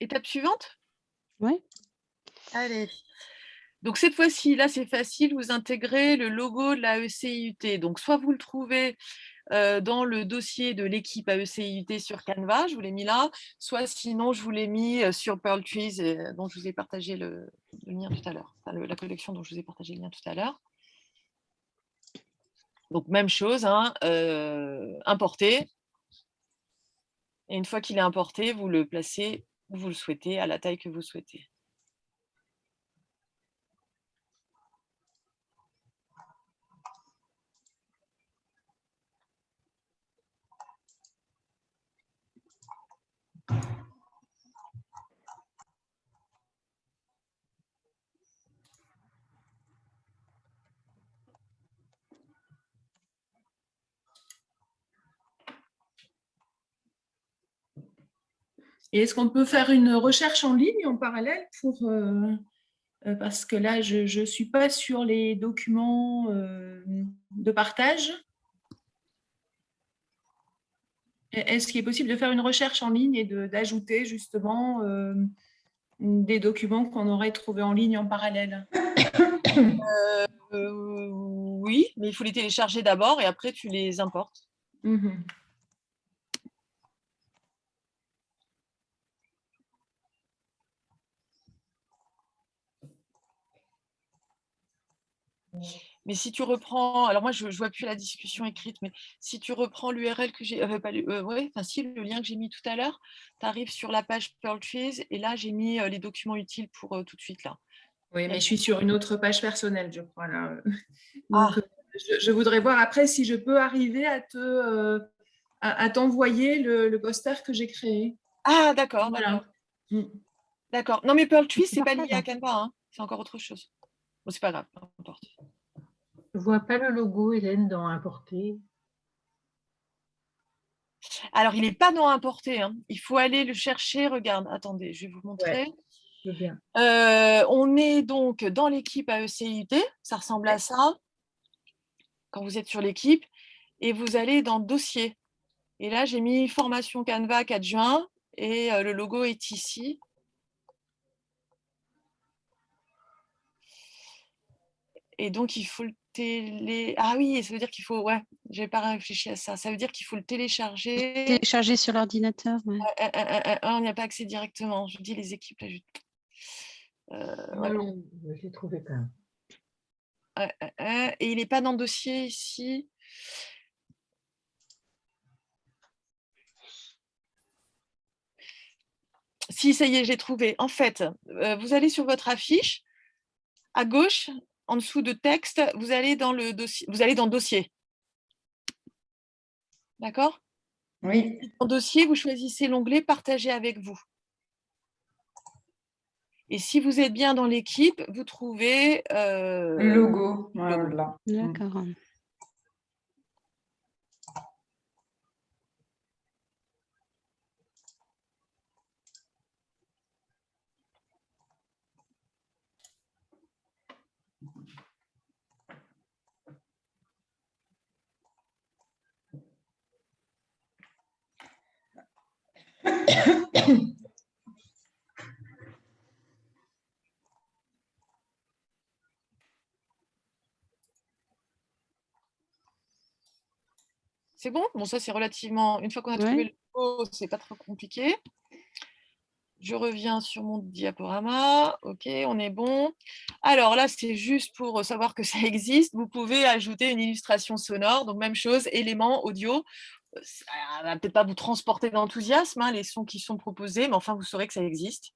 Étape suivante? Oui. Allez. Donc cette fois-ci, là, c'est facile, vous intégrez le logo de la AEC-IUT. Donc soit vous le trouvez dans le dossier de l'équipe AEC-IUT sur Canva, je vous l'ai mis là, soit sinon je vous l'ai mis sur Pearl Trees, dont je vous ai partagé le lien tout à l'heure, enfin, la collection dont je vous ai partagé le lien tout à l'heure. Donc même chose, hein, importer. Et une fois qu'il est importé, vous le placez où vous le souhaitez, à la taille que vous souhaitez. Et est-ce qu'on peut faire une recherche en ligne en parallèle pour, parce que là, je ne suis pas sur les documents de partage. Est-ce qu'il est possible de faire une recherche en ligne et d'ajouter justement des documents qu'on aurait trouvés en ligne en parallèle? Oui, mais il faut les télécharger d'abord et après tu les importes. Mais si tu reprends, alors moi je ne vois plus la discussion écrite, mais si tu reprends l'URL que j'ai, si le lien que j'ai mis tout à l'heure, tu arrives sur la page Pearl Trees et là j'ai mis les documents utiles pour tout de suite là. Oui, mais je suis sur une autre page personnelle, je crois là. Donc, je voudrais voir après si je peux arriver à t'envoyer le poster que j'ai créé. Ah d'accord. Voilà. D'accord. Non, mais Pearl Twist, Tu c'est pas lié partages, à hein. Canva, hein. C'est encore autre chose. Bon, c'est pas grave, peu importe. Je vois pas le logo, Hélène, dans importer. Alors, il n'est pas dans importer, hein. Il faut aller le chercher. Regarde, attendez, je vais vous montrer. Je veux bien. On est donc dans l'équipe AECIUT. Ça ressemble à ça quand vous êtes sur l'équipe. Et vous allez dans dossier. Et là, j'ai mis formation Canva 4 juin et le logo est ici. Et donc, il faut le télé... Ah oui, ça veut dire qu'il faut... Ouais, je n'avais pas réfléchi à ça. Ça veut dire qu'il faut le télécharger. Télécharger sur l'ordinateur, ouais. On n'y a pas accès directement. Je dis les équipes, là, ouais. Non, je l'ai trouvé quand même. Et il n'est pas dans le dossier ici. Si, ça y est, j'ai trouvé. En fait, vous allez sur votre affiche, à gauche, en dessous de texte, vous allez dans le dossier. Vous allez dans dossier. D'accord? Oui. En dossier, vous choisissez l'onglet Partager avec vous. Et si vous êtes bien dans l'équipe, vous trouvez le logo. Voilà. D'accord. C'est bon? Bon, ça, c'est relativement... Une fois qu'on a trouvé le logo, c'est pas trop compliqué. Je reviens sur mon diaporama. OK, on est bon. Alors là, c'est juste pour savoir que ça existe. Vous pouvez ajouter une illustration sonore. Donc, même chose, éléments audio. Ça ne va peut-être pas vous transporter d'enthousiasme, hein, les sons qui sont proposés, mais enfin, vous saurez que ça existe.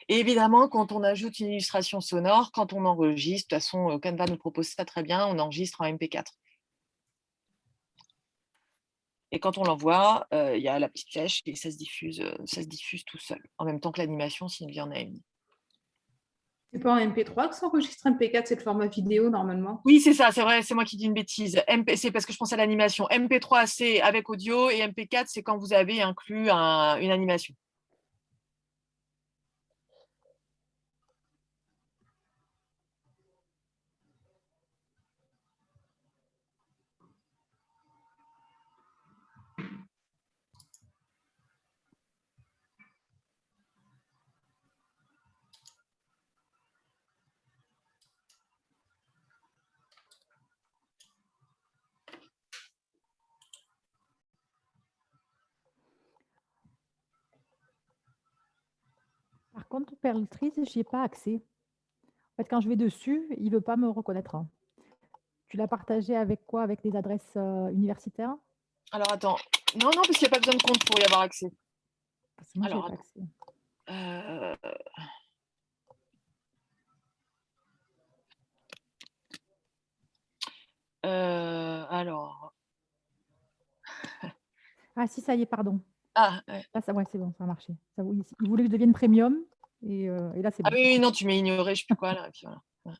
Et évidemment, quand on ajoute une illustration sonore, quand on enregistre, de toute façon, Canva nous propose ça très bien, on enregistre en MP4. Et quand on l'envoie, il y a la petite flèche et ça se diffuse tout seul, en même temps que l'animation s'il y en a une. C'est pas en MP3 que ça enregistre. MP4, c'est le format vidéo normalement. Oui, c'est ça, c'est vrai, c'est moi qui dis une bêtise. C'est parce que je pense à l'animation. MP3, c'est avec audio et MP4, c'est quand vous avez inclus une animation. Par contre, Perltrice, je n'y ai pas accès. En fait, quand je vais dessus, il ne veut pas me reconnaître. Tu l'as partagé avec quoi? Avec des adresses universitaires? Alors, attends. Non, parce qu'il n'y a pas besoin de compte pour y avoir accès. Parce que moi, je n'ai pas accès. Alors... Ah si, ça y est, pardon. Ah, ouais. Là, ouais, c'est bon, ça a marché. Ça, oui, il voulait que je devienne premium, et là, c'est bon. Ah oui, non, tu m'as ignoré, je ne sais plus quoi, là. Et puis voilà. Ouais.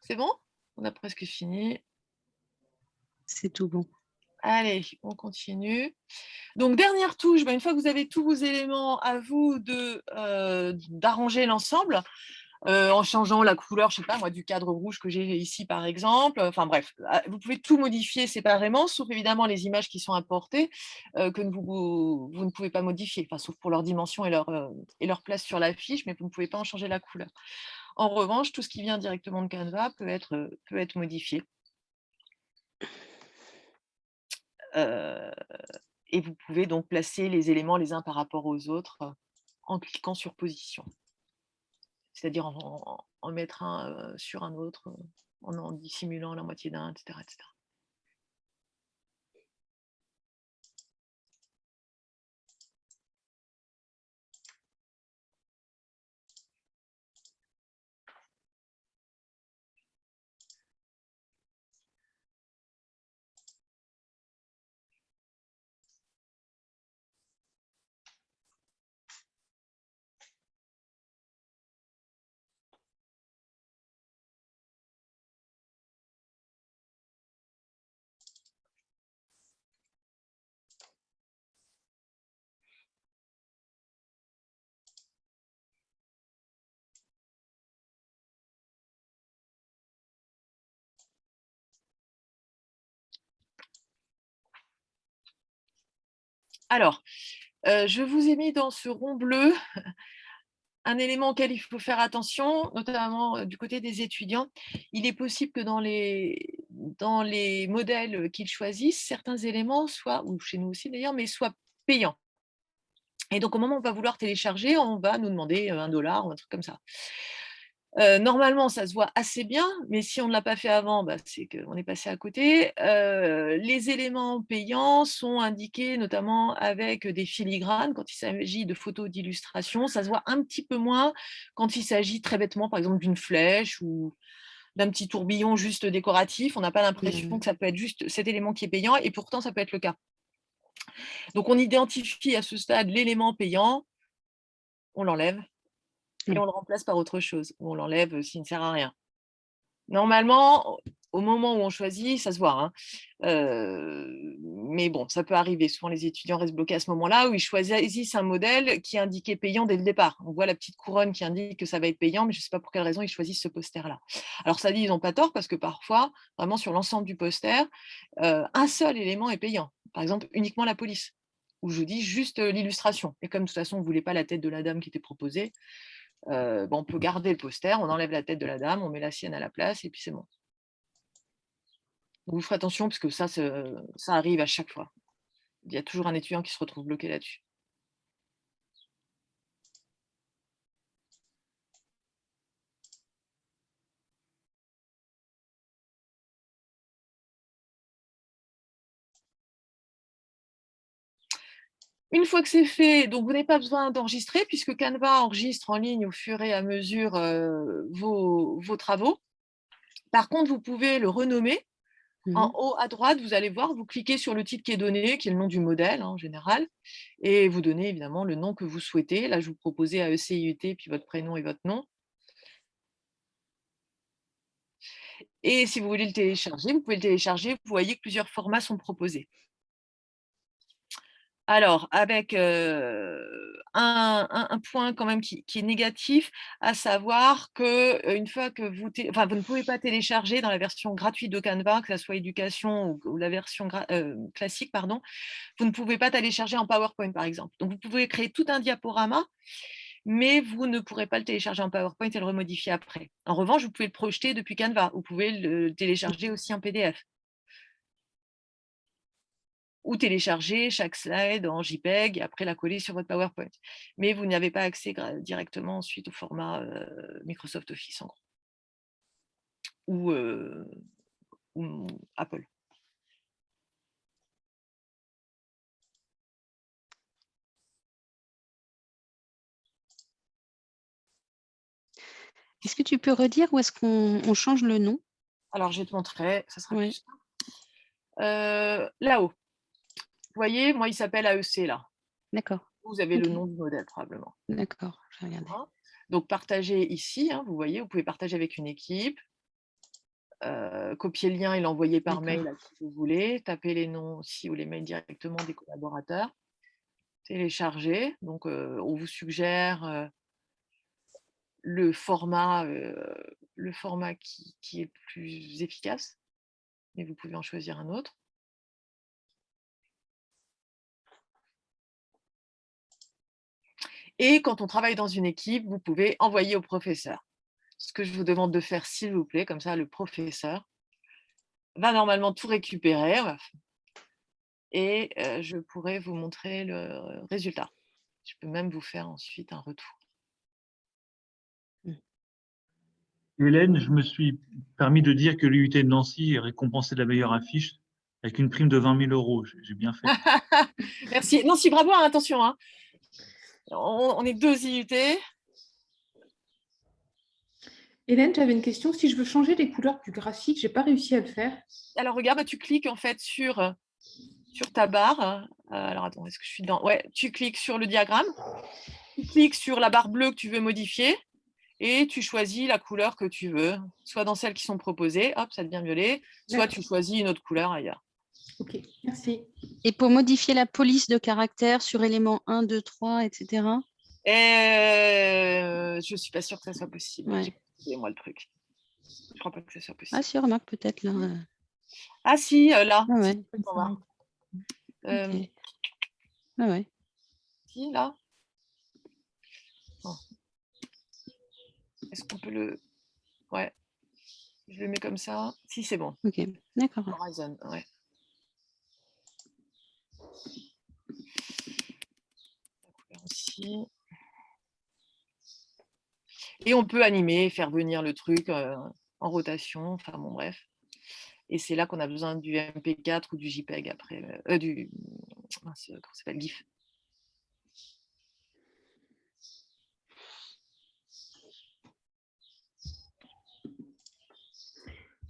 C'est bon? On a presque fini. C'est tout bon. Allez, on continue. Donc, dernière touche, une fois que vous avez tous vos éléments, à vous d'arranger l'ensemble en changeant la couleur, je ne sais pas moi, du cadre rouge que j'ai ici, par exemple. Enfin bref, vous pouvez tout modifier séparément, sauf évidemment les images qui sont importées, que vous ne pouvez pas modifier, enfin, sauf pour leur dimension et leur place sur la fiche, mais vous ne pouvez pas en changer la couleur. En revanche, tout ce qui vient directement de Canva peut être modifié. Et vous pouvez donc placer les éléments les uns par rapport aux autres en cliquant sur position. C'est-à-dire en mettre un sur un autre, en dissimulant la moitié d'un, etc., etc. Alors, je vous ai mis dans ce rond bleu un élément auquel il faut faire attention, notamment du côté des étudiants. Il est possible que dans les modèles qu'ils choisissent, certains éléments soient, ou chez nous aussi d'ailleurs, mais soient payants. Et donc, au moment où on va vouloir télécharger, on va nous demander 1 $ ou un truc comme ça. Normalement, ça se voit assez bien, mais si on ne l'a pas fait avant, c'est qu'on est passé à côté. Les éléments payants sont indiqués notamment avec des filigranes quand il s'agit de photos d'illustration. Ça se voit un petit peu moins quand il s'agit très bêtement, par exemple, d'une flèche ou d'un petit tourbillon juste décoratif. On n'a pas l'impression que ça peut être juste cet élément qui est payant, et pourtant, ça peut être le cas. Donc, on identifie à ce stade l'élément payant, on l'enlève, et on le remplace par autre chose, ou on l'enlève s'il ne sert à rien. Normalement, au moment où on choisit, ça se voit, hein. Mais bon, ça peut arriver. Souvent, les étudiants restent bloqués à ce moment-là où ils choisissent un modèle qui est indiqué payant dès le départ. On voit la petite couronne qui indique que ça va être payant, mais je ne sais pas pour quelle raison ils choisissent ce poster-là. Alors, ça dit, ils n'ont pas tort, parce que parfois, vraiment sur l'ensemble du poster, un seul élément est payant. Par exemple, uniquement la police, où je vous dis juste l'illustration. Et comme de toute façon, on ne voulait pas la tête de la dame qui était proposée, on peut garder le poster, on enlève la tête de la dame, on met la sienne à la place, et puis c'est bon. Donc, vous ferez attention, parce que ça arrive à chaque fois. Il y a toujours un étudiant qui se retrouve bloqué là-dessus. Une fois que c'est fait, donc vous n'avez pas besoin d'enregistrer, puisque Canva enregistre en ligne au fur et à mesure vos travaux. Par contre, vous pouvez le renommer. En haut à droite, vous allez voir, vous cliquez sur le titre qui est donné, qui est le nom du modèle en général, et vous donnez évidemment le nom que vous souhaitez. Là, je vous proposais AEC, IUT, puis votre prénom et votre nom. Et si vous voulez le télécharger, vous pouvez le télécharger. Vous voyez que plusieurs formats sont proposés. Alors, avec un point quand même qui est négatif, à savoir qu'une fois que vous ne pouvez pas télécharger dans la version gratuite de Canva, que ça soit éducation ou la version classique, pardon, vous ne pouvez pas télécharger en PowerPoint, par exemple. Donc, vous pouvez créer tout un diaporama, mais vous ne pourrez pas le télécharger en PowerPoint et le remodifier après. En revanche, vous pouvez le projeter depuis Canva. Vous pouvez le télécharger aussi en PDF. Ou télécharger chaque slide en JPEG et après la coller sur votre PowerPoint. Mais vous n'avez pas accès directement ensuite au format Microsoft Office, en gros. Ou Apple. Est-ce que tu peux redire où est-ce qu'on change le nom? Alors, je vais te montrer, ça sera plus simple. Là-haut. Vous voyez, moi, il s'appelle AEC, là. D'accord. Vous avez le nom du modèle, probablement. D'accord, je vais regarder. Donc, partagez ici, vous voyez, vous pouvez partager avec une équipe, copier le lien et l'envoyer par mail à qui vous voulez, taper les noms aussi ou les mails directement des collaborateurs, télécharger. Donc, on vous suggère le format qui est le plus efficace, mais vous pouvez en choisir un autre. Et quand on travaille dans une équipe, vous pouvez envoyer au professeur. Ce que je vous demande de faire, s'il vous plaît, comme ça, le professeur va normalement tout récupérer et je pourrai vous montrer le résultat. Je peux même vous faire ensuite un retour. Hélène, je me suis permis de dire que l'UIT de Nancy est récompensé de la meilleure affiche avec une prime de 20 000 €. J'ai bien fait. Merci. Nancy, bravo, hein, attention. Hein. On est 2 IUT. Hélène, j'avais une question. Si je veux changer les couleurs du graphique, je n'ai pas réussi à le faire. Alors, regarde, tu cliques en fait sur ta barre. Alors, attends, est-ce que je suis dedans? Ouais, tu cliques sur le diagramme. Tu cliques sur la barre bleue que tu veux modifier et tu choisis la couleur que tu veux, soit dans celles qui sont proposées, hop, ça devient violet, soit tu choisis une autre couleur ailleurs. Ok, merci. Et pour modifier la police de caractère sur éléments 1, 2, 3, etc. Je ne suis pas sûre que ça soit possible. Ouais. J'ai pas trouvé, moi, le truc. Je ne crois pas que ça soit possible. Ah si, remarque peut-être là. Ah si, là. Ah ouais. Okay. Ah ouais. Si, là. Oh. Est-ce qu'on peut le... Ouais. Je le mets comme ça. Si, c'est bon. Ok, d'accord. Horizon, ouais. Aussi. Et on peut animer, faire venir le truc en rotation. Enfin bon, bref. Et c'est là qu'on a besoin du MP4 ou du JPEG après. Comment ça s'appelle, GIF.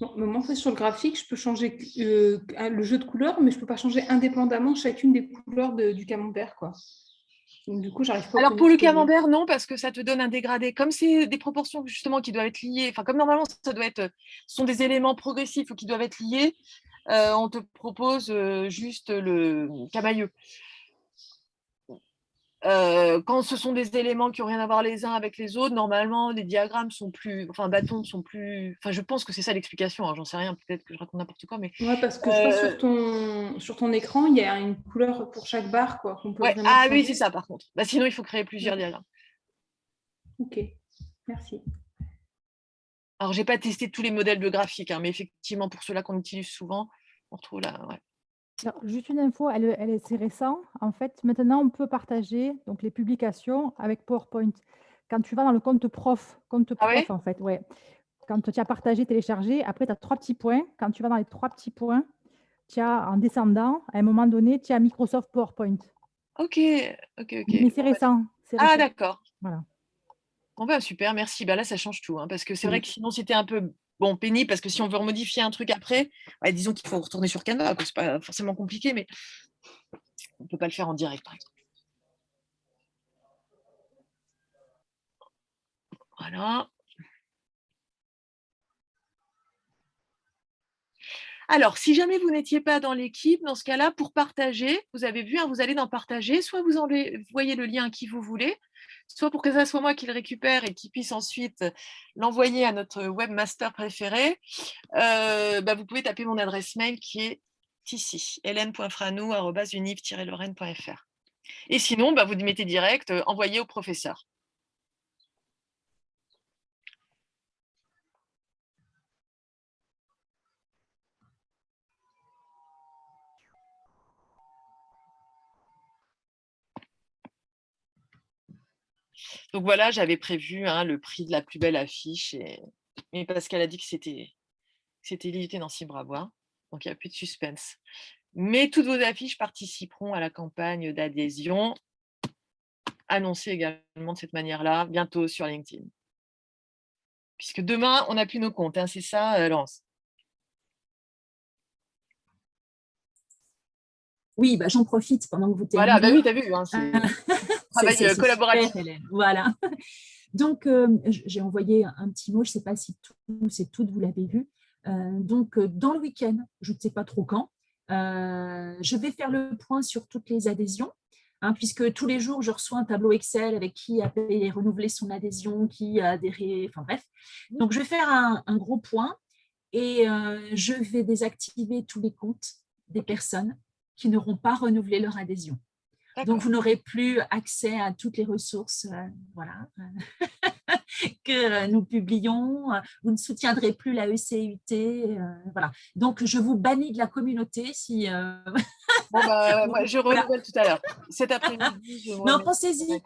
Bon, mais moi, en fait, sur le graphique, je peux changer le jeu de couleurs, mais je ne peux pas changer indépendamment chacune des couleurs du camembert, quoi. Donc, du coup, j'arrive pas à Alors pour obtenir le ce que je veux. camembert, non, parce que ça te donne un dégradé. Comme c'est des proportions justement qui doivent être liées, enfin comme normalement ça doit être, ce sont des éléments progressifs ou qui doivent être liés, on te propose juste le camailleux. Quand ce sont des éléments qui n'ont rien à voir les uns avec les autres, normalement les diagrammes sont plus, enfin bâtons sont plus, enfin je pense que c'est ça l'explication, hein, j'en sais rien, peut-être que je raconte n'importe quoi, mais Ouais, parce que je vois sur ton écran, il y a une couleur pour chaque barre, quoi, qu'on peut ouais, vraiment ah changer. oui c'est ça par contre. Bah, sinon il faut créer plusieurs diagrammes. Ok, merci. Alors j'ai pas testé tous les modèles de graphique, hein, mais effectivement pour ceux-là qu'on utilise souvent, on retrouve là. Ouais. Alors, juste une info, c'est récent. En fait, maintenant, on peut partager donc, les publications avec PowerPoint. Quand tu vas dans le compte prof, Ah ouais en fait, ouais. Quand tu as partagé, téléchargé, après, tu as 3 petits points. Quand tu vas dans les 3 petits points, tu as, en descendant, à un moment donné, tu as Microsoft PowerPoint. Ok, ok. Mais c'est récent. Ah d'accord. Voilà. Bon bah super, merci. Bah là ça change tout, hein, parce que c'est Oui. vrai que sinon c'était un peu pénible, parce que si on veut remodifier un truc après, ouais, disons qu'il faut retourner sur Canva, c'est pas forcément compliqué, mais on ne peut pas le faire en direct par exemple. Voilà. Alors, si jamais vous n'étiez pas dans l'équipe, dans ce cas-là, pour partager, vous avez vu, hein, vous allez dans partager, soit vous envoyez le lien à qui vous voulez, soit pour que ça soit moi qui le récupère et qui puisse ensuite l'envoyer à notre webmaster préféré, vous pouvez taper mon adresse mail qui est ici, hélène.franou@univ-lorraine.fr. Et sinon, vous mettez direct, envoyer au professeur. Donc voilà, j'avais prévu le prix de la plus belle affiche, mais parce qu'elle a dit que c'était l'IUT Nancy-Bravois, donc il n'y a plus de suspense. Mais toutes vos affiches participeront à la campagne d'adhésion, annoncée également de cette manière-là, bientôt sur LinkedIn. Puisque demain, on n'a plus nos comptes, hein, c'est ça, Laurence? Oui, j'en profite pendant que vous Voilà, terminez. oui, tu as vu, hein, c'est travail collaboratif. Super, Hélène. Voilà. Donc, j'ai envoyé un petit mot, je ne sais pas si tous et toutes vous l'avez vu. Donc, dans le week-end, je ne sais pas trop quand, je vais faire le point sur toutes les adhésions, hein, puisque tous les jours, je reçois un tableau Excel avec qui a renouvelé son adhésion, qui a adhéré, enfin bref. Donc, je vais faire un gros point et je vais désactiver tous les comptes des personnes qui n'auront pas renouvelé leur adhésion. Donc, vous n'aurez plus accès à toutes les ressources que nous publions. Vous ne soutiendrez plus la ECUT. Voilà. Donc, je vous bannis de la communauté si… je renouvelle tout à l'heure. Cet après-midi, non, pensez-y,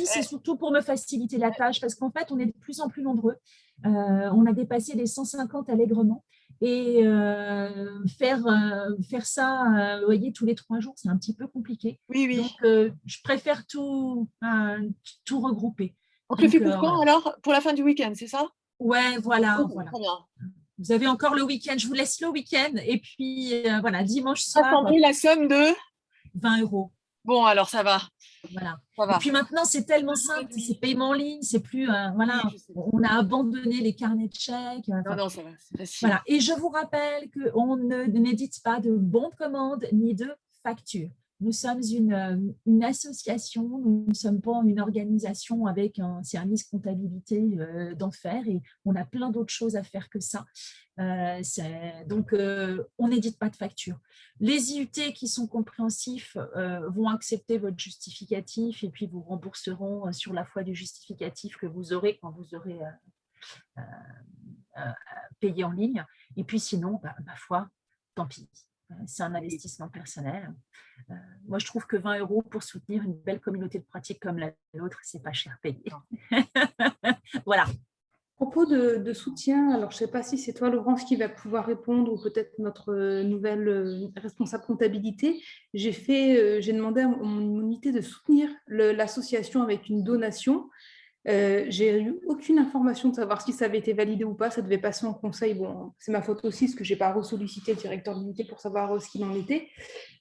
c'est surtout pour me faciliter la tâche, parce qu'en fait, on est de plus en plus nombreux. On a dépassé les 150 allègrement. Et faire ça, vous voyez, tous les 3 jours, c'est un petit peu compliqué. Oui. Donc, je préfère tout regrouper. On te le fait pour quand alors? Pour la fin du week-end, c'est ça? Ouais, voilà. Très bien. Vous avez encore le week-end. Je vous laisse le week-end. Et puis, dimanche soir. Assembler la somme de 20 €. Bon, alors ça va. Voilà. Ça va. Et puis maintenant, c'est tellement simple, c'est paiement en ligne, c'est plus, on a abandonné les carnets de chèques. Non, ça va, c'est facile. Voilà. Et je vous rappelle qu'on n'édite pas de bons de commande ni de factures. Nous sommes une association, nous ne sommes pas une organisation avec un service comptabilité d'enfer et on a plein d'autres choses à faire que ça. Donc, on n'édite pas de facture. Les IUT qui sont compréhensifs vont accepter votre justificatif et puis vous rembourseront sur la foi du justificatif que vous aurez quand vous aurez payé en ligne. Et puis sinon, ma foi, tant pis. C'est un investissement personnel. Moi, je trouve que 20 € pour soutenir une belle communauté de pratique comme la nôtre, c'est pas cher payé. Voilà. À propos de soutien, alors je ne sais pas si c'est toi, Laurence, qui va pouvoir répondre ou peut-être notre nouvelle responsable comptabilité. J'ai demandé à mon unité de soutenir l'association avec une donation. J'ai eu aucune information de savoir si ça avait été validé ou pas. Ça devait passer en conseil. Bon, c'est ma faute aussi, parce que je n'ai pas ressollicité le directeur d'unité pour savoir ce qu'il en était.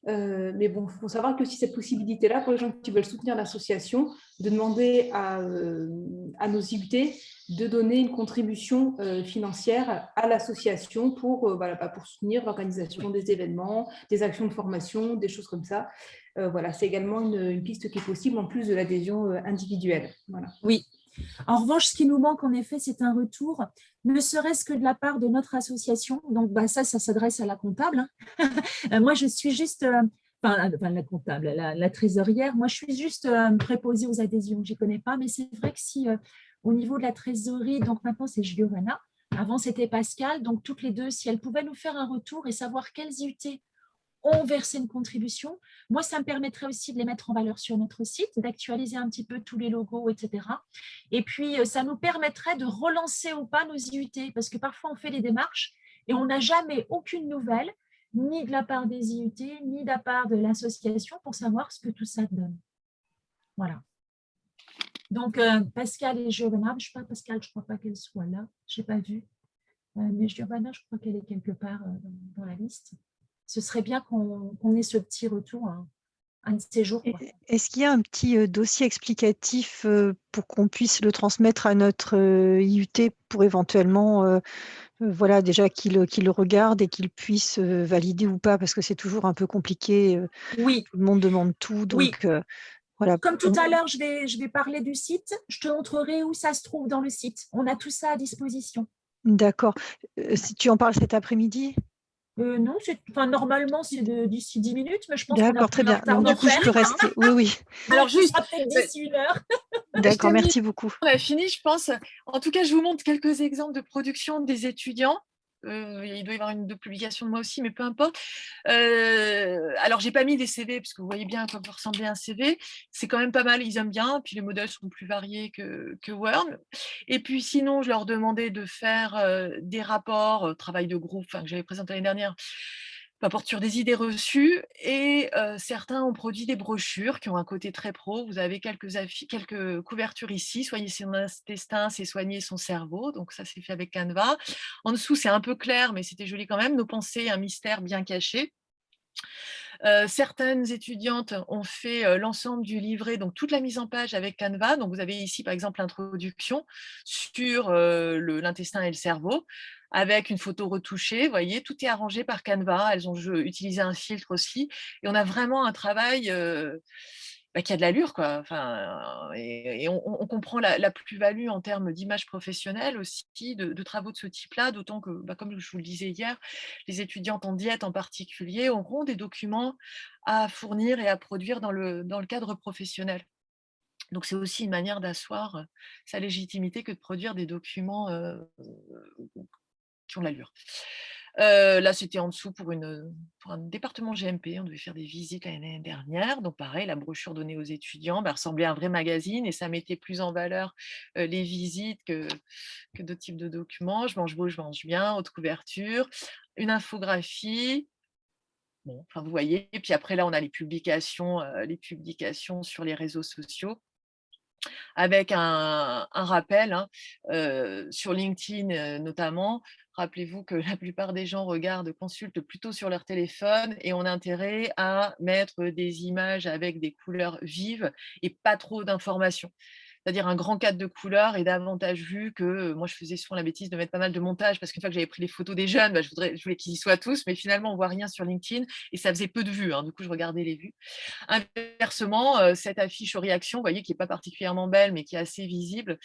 Mais bon, il faut savoir que si cette possibilité-là, pour les gens qui veulent soutenir l'association, de demander à nos IUT de donner une contribution financière à l'association pour soutenir l'organisation des événements, des actions de formation, des choses comme ça. Voilà, c'est également une piste qui est possible en plus de l'adhésion individuelle. Voilà. Oui. En revanche, ce qui nous manque en effet, c'est un retour, ne serait-ce que de la part de notre association. Donc, ça s'adresse à la comptable. Moi, je suis juste, la comptable, la trésorière. Moi, je suis juste préposée aux adhésions. Je n'y connais pas, mais c'est vrai que si au niveau de la trésorerie, donc maintenant c'est Giovanna, avant c'était Pascal, donc toutes les deux, si elles pouvaient nous faire un retour et savoir quelles IUT ont versé une contribution. Moi, ça me permettrait aussi de les mettre en valeur sur notre site, d'actualiser un petit peu tous les logos, etc. Et puis, ça nous permettrait de relancer ou pas nos IUT, parce que parfois, on fait les démarches et on n'a jamais aucune nouvelle, ni de la part des IUT, ni de la part de l'association, pour savoir ce que tout ça donne. Voilà. Donc, Pascal et Giovanna, je ne sais pas, Pascal, je ne crois pas qu'elle soit là, je n'ai pas vu. Mais Giovanna, je crois qu'elle est quelque part dans la liste. Ce serait bien qu'on ait ce petit retour un de ces jours. Est-ce qu'il y a un petit dossier explicatif pour qu'on puisse le transmettre à notre IUT pour éventuellement, voilà, déjà qu'il le regarde et qu'il puisse valider ou pas, parce que c'est toujours un peu compliqué. Oui. Tout le monde demande tout. Donc, oui. Voilà. Comme tout à l'heure, je vais parler du site. Je te montrerai où ça se trouve dans le site. On a tout ça à disposition. D'accord. Si tu en parles cet après-midi? Non, normalement, c'est d'ici 10 minutes, mais je pense qu'on a D'accord, très bien. Donc, du coup, je peux rester. Oui, oui. Alors, juste, peut-être d'ici 1 heure. D'accord, merci beaucoup. On a fini, je pense. En tout cas, je vous montre quelques exemples de production des étudiants. Il doit y avoir une de publication de moi aussi, mais peu importe. Alors, j'ai pas mis des CV, parce que vous voyez bien à quoi peut ressembler un CV. C'est quand même pas mal, ils aiment bien. Puis les modèles sont plus variés que Word. Et puis sinon, je leur demandais de faire des rapports, travail de groupe, que j'avais présenté l'année dernière, porte sur des idées reçues, et certains ont produit des brochures qui ont un côté très pro. Vous avez quelques couvertures ici, soigner son intestin, c'est soigner son cerveau, donc ça c'est fait avec Canva. En dessous c'est un peu clair, mais c'était joli quand même, nos pensées, un mystère bien caché. Certaines étudiantes ont fait l'ensemble du livret, donc toute la mise en page avec Canva. Donc vous avez ici par exemple l'introduction sur l'intestin et le cerveau, avec une photo retouchée. Vous voyez, tout est arrangé par Canva. Elles ont utilisé un filtre aussi. Et on a vraiment un travail qui a de l'allure, quoi. Et on comprend la plus-value en termes d'image professionnelle aussi, de travaux de ce type-là, d'autant que, comme je vous le disais hier, les étudiantes en diète en particulier auront des documents à fournir et à produire dans le cadre professionnel. Donc, c'est aussi une manière d'asseoir sa légitimité que de produire des documents qui ont de l'allure. Là, c'était en dessous pour un département GMP. On devait faire des visites l'année dernière. Donc, pareil, la brochure donnée aux étudiants ressemblait à un vrai magazine et ça mettait plus en valeur les visites que d'autres types de documents. Je mange beau, je mange bien, haute couverture, une infographie. Bon, vous voyez. Et puis après, là, on a les publications sur les réseaux sociaux, avec un rappel sur LinkedIn notamment. Rappelez-vous que la plupart des gens consultent plutôt sur leur téléphone, et on a intérêt à mettre des images avec des couleurs vives et pas trop d'informations. c'est-à-dire un grand cadre de couleurs est davantage vu que moi je faisais souvent la bêtise de mettre pas mal de montage parce qu'une fois que j'avais pris les photos des jeunes, je voulais qu'ils y soient tous, mais finalement on voit rien sur LinkedIn et ça faisait peu de vues, du coup je regardais les vues. Inversement, cette affiche aux réactions, vous voyez, qui n'est pas particulièrement belle mais qui est assez visible,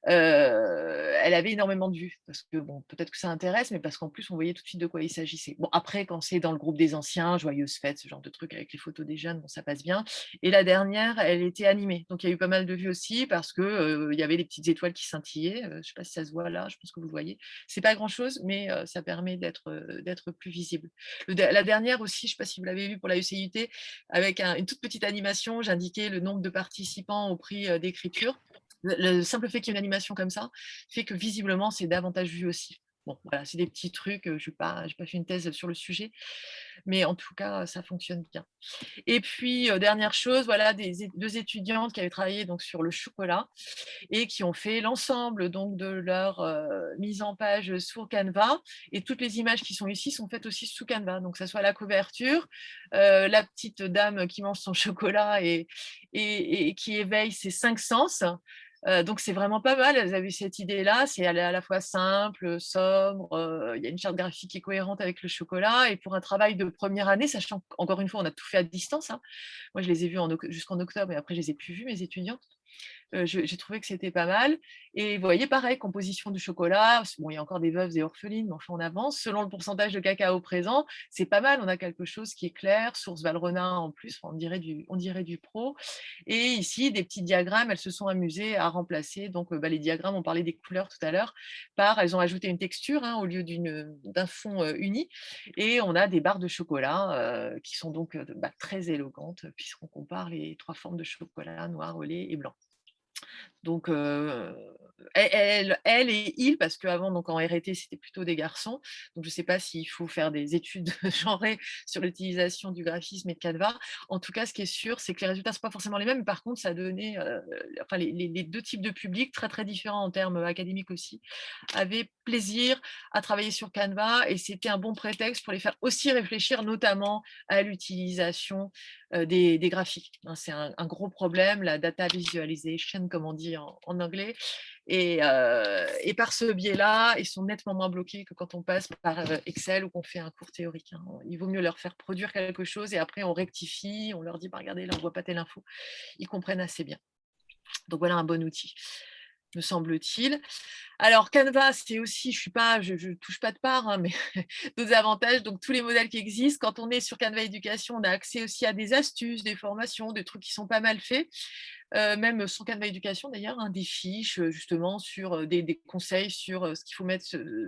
elle avait énormément de vues parce que bon, peut-être que ça intéresse, mais parce qu'en plus on voyait tout de suite de quoi il s'agissait. Bon, après, quand c'est dans le groupe des anciens, joyeuses fêtes, ce genre de truc avec les photos des jeunes, bon, ça passe bien. Et la dernière, elle était animée, donc il y a eu pas mal de vues aussi parce que il y avait des petites étoiles qui scintillaient. Je ne sais pas si ça se voit là, je pense que vous le voyez. C'est pas grand-chose, mais ça permet d'être plus visible. La dernière aussi, je ne sais pas si vous l'avez vu pour la ECUT, avec une toute petite animation, j'indiquais le nombre de participants au prix d'écriture. Le simple fait qu'il y ait une animation comme ça fait que visiblement, c'est davantage vu aussi. Bon, voilà, c'est des petits trucs, je n'ai pas fait une thèse sur le sujet, mais en tout cas, ça fonctionne bien. Et puis, dernière chose, voilà, deux étudiantes qui avaient travaillé donc, sur le chocolat et qui ont fait l'ensemble donc, de leur mise en page sur Canva. Et toutes les images qui sont ici sont faites aussi sous Canva. Donc, que ce soit la couverture, la petite dame qui mange son chocolat et qui éveille ses 5 sens. Donc, c'est vraiment pas mal. Elles avaient cette idée-là. C'est à la fois simple, sobre. Il y a une charte graphique qui est cohérente avec le chocolat. Et pour un travail de première année, sachant qu'encore une fois, on a tout fait à distance. Moi, je les ai vus jusqu'en octobre et après, je les ai plus vus, mes étudiants. J'ai trouvé que c'était pas mal. Et vous voyez, pareil, composition du chocolat. Bon, il y a encore des veuves et orphelines, mais enfin, on avance. Selon le pourcentage de cacao présent, c'est pas mal. On a quelque chose qui est clair. Source Valrhona en plus, on dirait du pro. Et ici, des petits diagrammes, elles se sont amusées à remplacer. Donc, les diagrammes, on parlait des couleurs tout à l'heure, elles ont ajouté une texture au lieu d'un fond uni. Et on a des barres de chocolat qui sont donc très éloquentes, puisqu'on compare les 3 formes de chocolat, noir, au lait et blanc. Donc, elle et il, parce qu'avant, donc en RT, c'était plutôt des garçons. Donc, je ne sais pas s'il faut faire des études genrées sur l'utilisation du graphisme et de Canva. En tout cas, ce qui est sûr, c'est que les résultats ne sont pas forcément les mêmes. Mais par contre, ça a donné, les 2 types de publics, très, très différents en termes académiques aussi, avaient plaisir à travailler sur Canva. Et c'était un bon prétexte pour les faire aussi réfléchir, notamment à l'utilisation des graphiques. C'est un gros problème, la data visualization, comme on dit en anglais. Et par ce biais-là, ils sont nettement moins bloqués que quand on passe par Excel ou qu'on fait un cours théorique. Il vaut mieux leur faire produire quelque chose et après on rectifie, on leur dit regardez, là on ne voit pas telle info. Ils comprennent assez bien. Donc voilà un bon outil, me semble-t-il. Alors Canva, c'est aussi, je touche pas de part, mais d'autres avantages. Donc tous les modèles qui existent, quand on est sur Canva Éducation, on a accès aussi à des astuces, des formations, des trucs qui sont pas mal faits. Même sans Canva Éducation d'ailleurs, des fiches justement sur des conseils sur ce qu'il faut mettre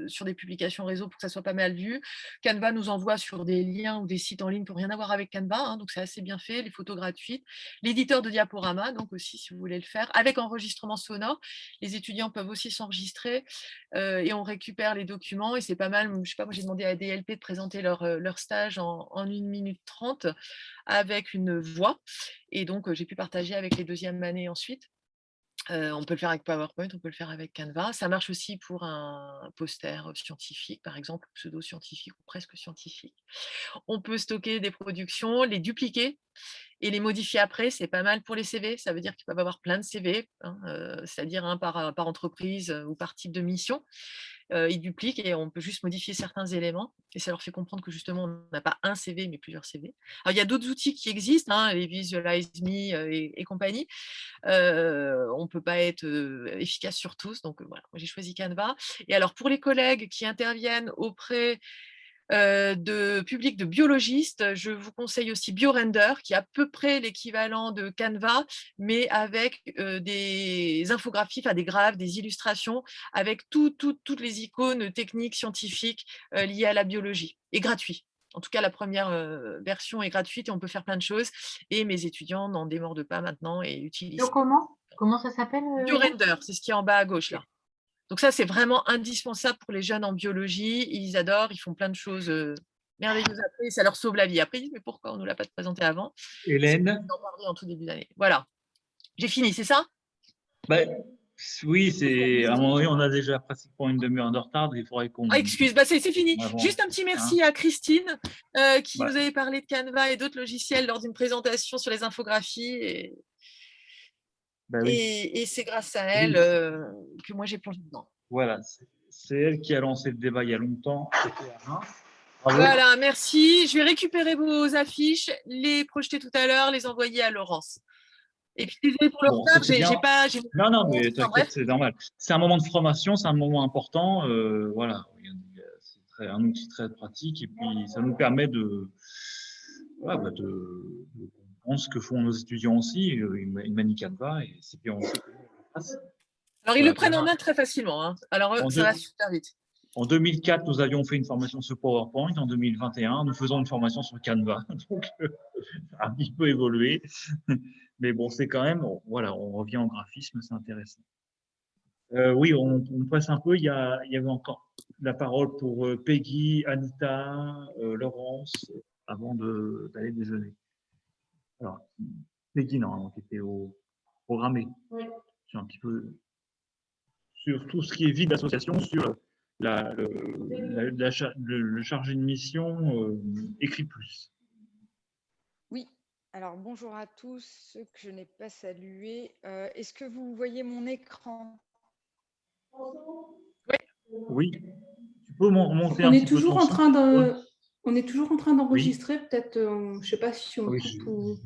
sur des publications réseau pour que ça soit pas mal vu. Canva nous envoie sur des liens ou des sites en ligne pour rien avoir avec Canva, donc c'est assez bien fait, les photos gratuites. L'éditeur de diaporama, donc aussi si vous voulez le faire, avec enregistrement sonore. Les étudiants peuvent aussi s'enregistrer et on récupère les documents et c'est pas mal. Je sais pas, moi j'ai demandé à DLP de présenter leur stage en 1 minute 30 avec une voix. Et donc, j'ai pu partager avec les 2e années ensuite. On peut le faire avec PowerPoint, on peut le faire avec Canva. Ça marche aussi pour un poster scientifique, par exemple, pseudo-scientifique ou presque scientifique. On peut stocker des productions, les dupliquer et les modifier après. C'est pas mal pour les CV. Ça veut dire qu'ils peuvent avoir plein de CV, c'est-à-dire par entreprise ou par type de mission. Ils dupliquent et on peut juste modifier certains éléments et ça leur fait comprendre que justement on n'a pas un CV mais plusieurs CV. Alors il y a d'autres outils qui existent, les Visualize Me et compagnie. On ne peut pas être efficace sur tous, donc voilà, moi j'ai choisi Canva. Et alors pour les collègues qui interviennent auprès de public de biologistes, je vous conseille aussi BioRender, qui est à peu près l'équivalent de Canva, mais avec des infographies, des graphes, des illustrations, avec toutes les icônes techniques, scientifiques liées à la biologie, et gratuit. En tout cas, la première version est gratuite et on peut faire plein de choses. Et mes étudiants n'en démordent pas maintenant et utilisent. Comment ça s'appelle BioRender, c'est ce qui est en bas à gauche là. Donc ça, c'est vraiment indispensable pour les jeunes en biologie. Ils adorent, ils font plein de choses merveilleuses après. Ça leur sauve la vie. Après, ils disent, mais pourquoi on ne nous l'a pas présenté avant? Hélène? On en parlait en tout début d'année. Voilà. J'ai fini, c'est ça? Oui, à un moment donné, on a déjà pratiquement une demi-heure de retard. Il faudrait qu'on… excuse, c'est fini. Juste un petit merci à Christine qui nous avait parlé de Canva et d'autres logiciels lors d'une présentation sur les infographies. Bah oui. Et c'est grâce à elle que moi j'ai plongé dedans. Voilà, c'est elle qui a lancé le débat il y a longtemps. C'était à Reims. Bravo. Voilà, merci. Je vais récupérer vos affiches, les projeter tout à l'heure, les envoyer à Laurence. Et puis désolé pour le retard, c'était bien. Non, mais t'inquiète, c'est normal. C'est un moment de formation, c'est un moment important. Voilà, c'est un outil très pratique et puis ça nous permet de comprendre ce que font nos étudiants aussi. Ils manient Canva et c'est bien aussi. Alors, ils le prennent en main très facilement. Hein. Alors, ça va super vite. En 2004, nous avions fait une formation sur PowerPoint. En 2021, nous faisons une formation sur Canva. Donc, ça a un petit peu évolué. Mais bon, c'est quand même, voilà, on revient au graphisme, c'est intéressant. Oui, on passe un peu. Il y avait encore la parole pour Peggy, Anita, Laurence, avant d'aller déjeuner. Alors, Peggy, normalement, qui était au programmé. Oui. Sur un petit peu sur tout ce qui est vie d'association, sur le chargé de mission écrit plus. Oui, alors bonjour à tous, ceux que je n'ai pas salués. Est-ce que vous voyez mon écran? Oui. Tu peux monter on un est petit peu toujours ton en son. train de, On est toujours en train d'enregistrer, peut-être, je ne sais pas si on oui, coupe ou…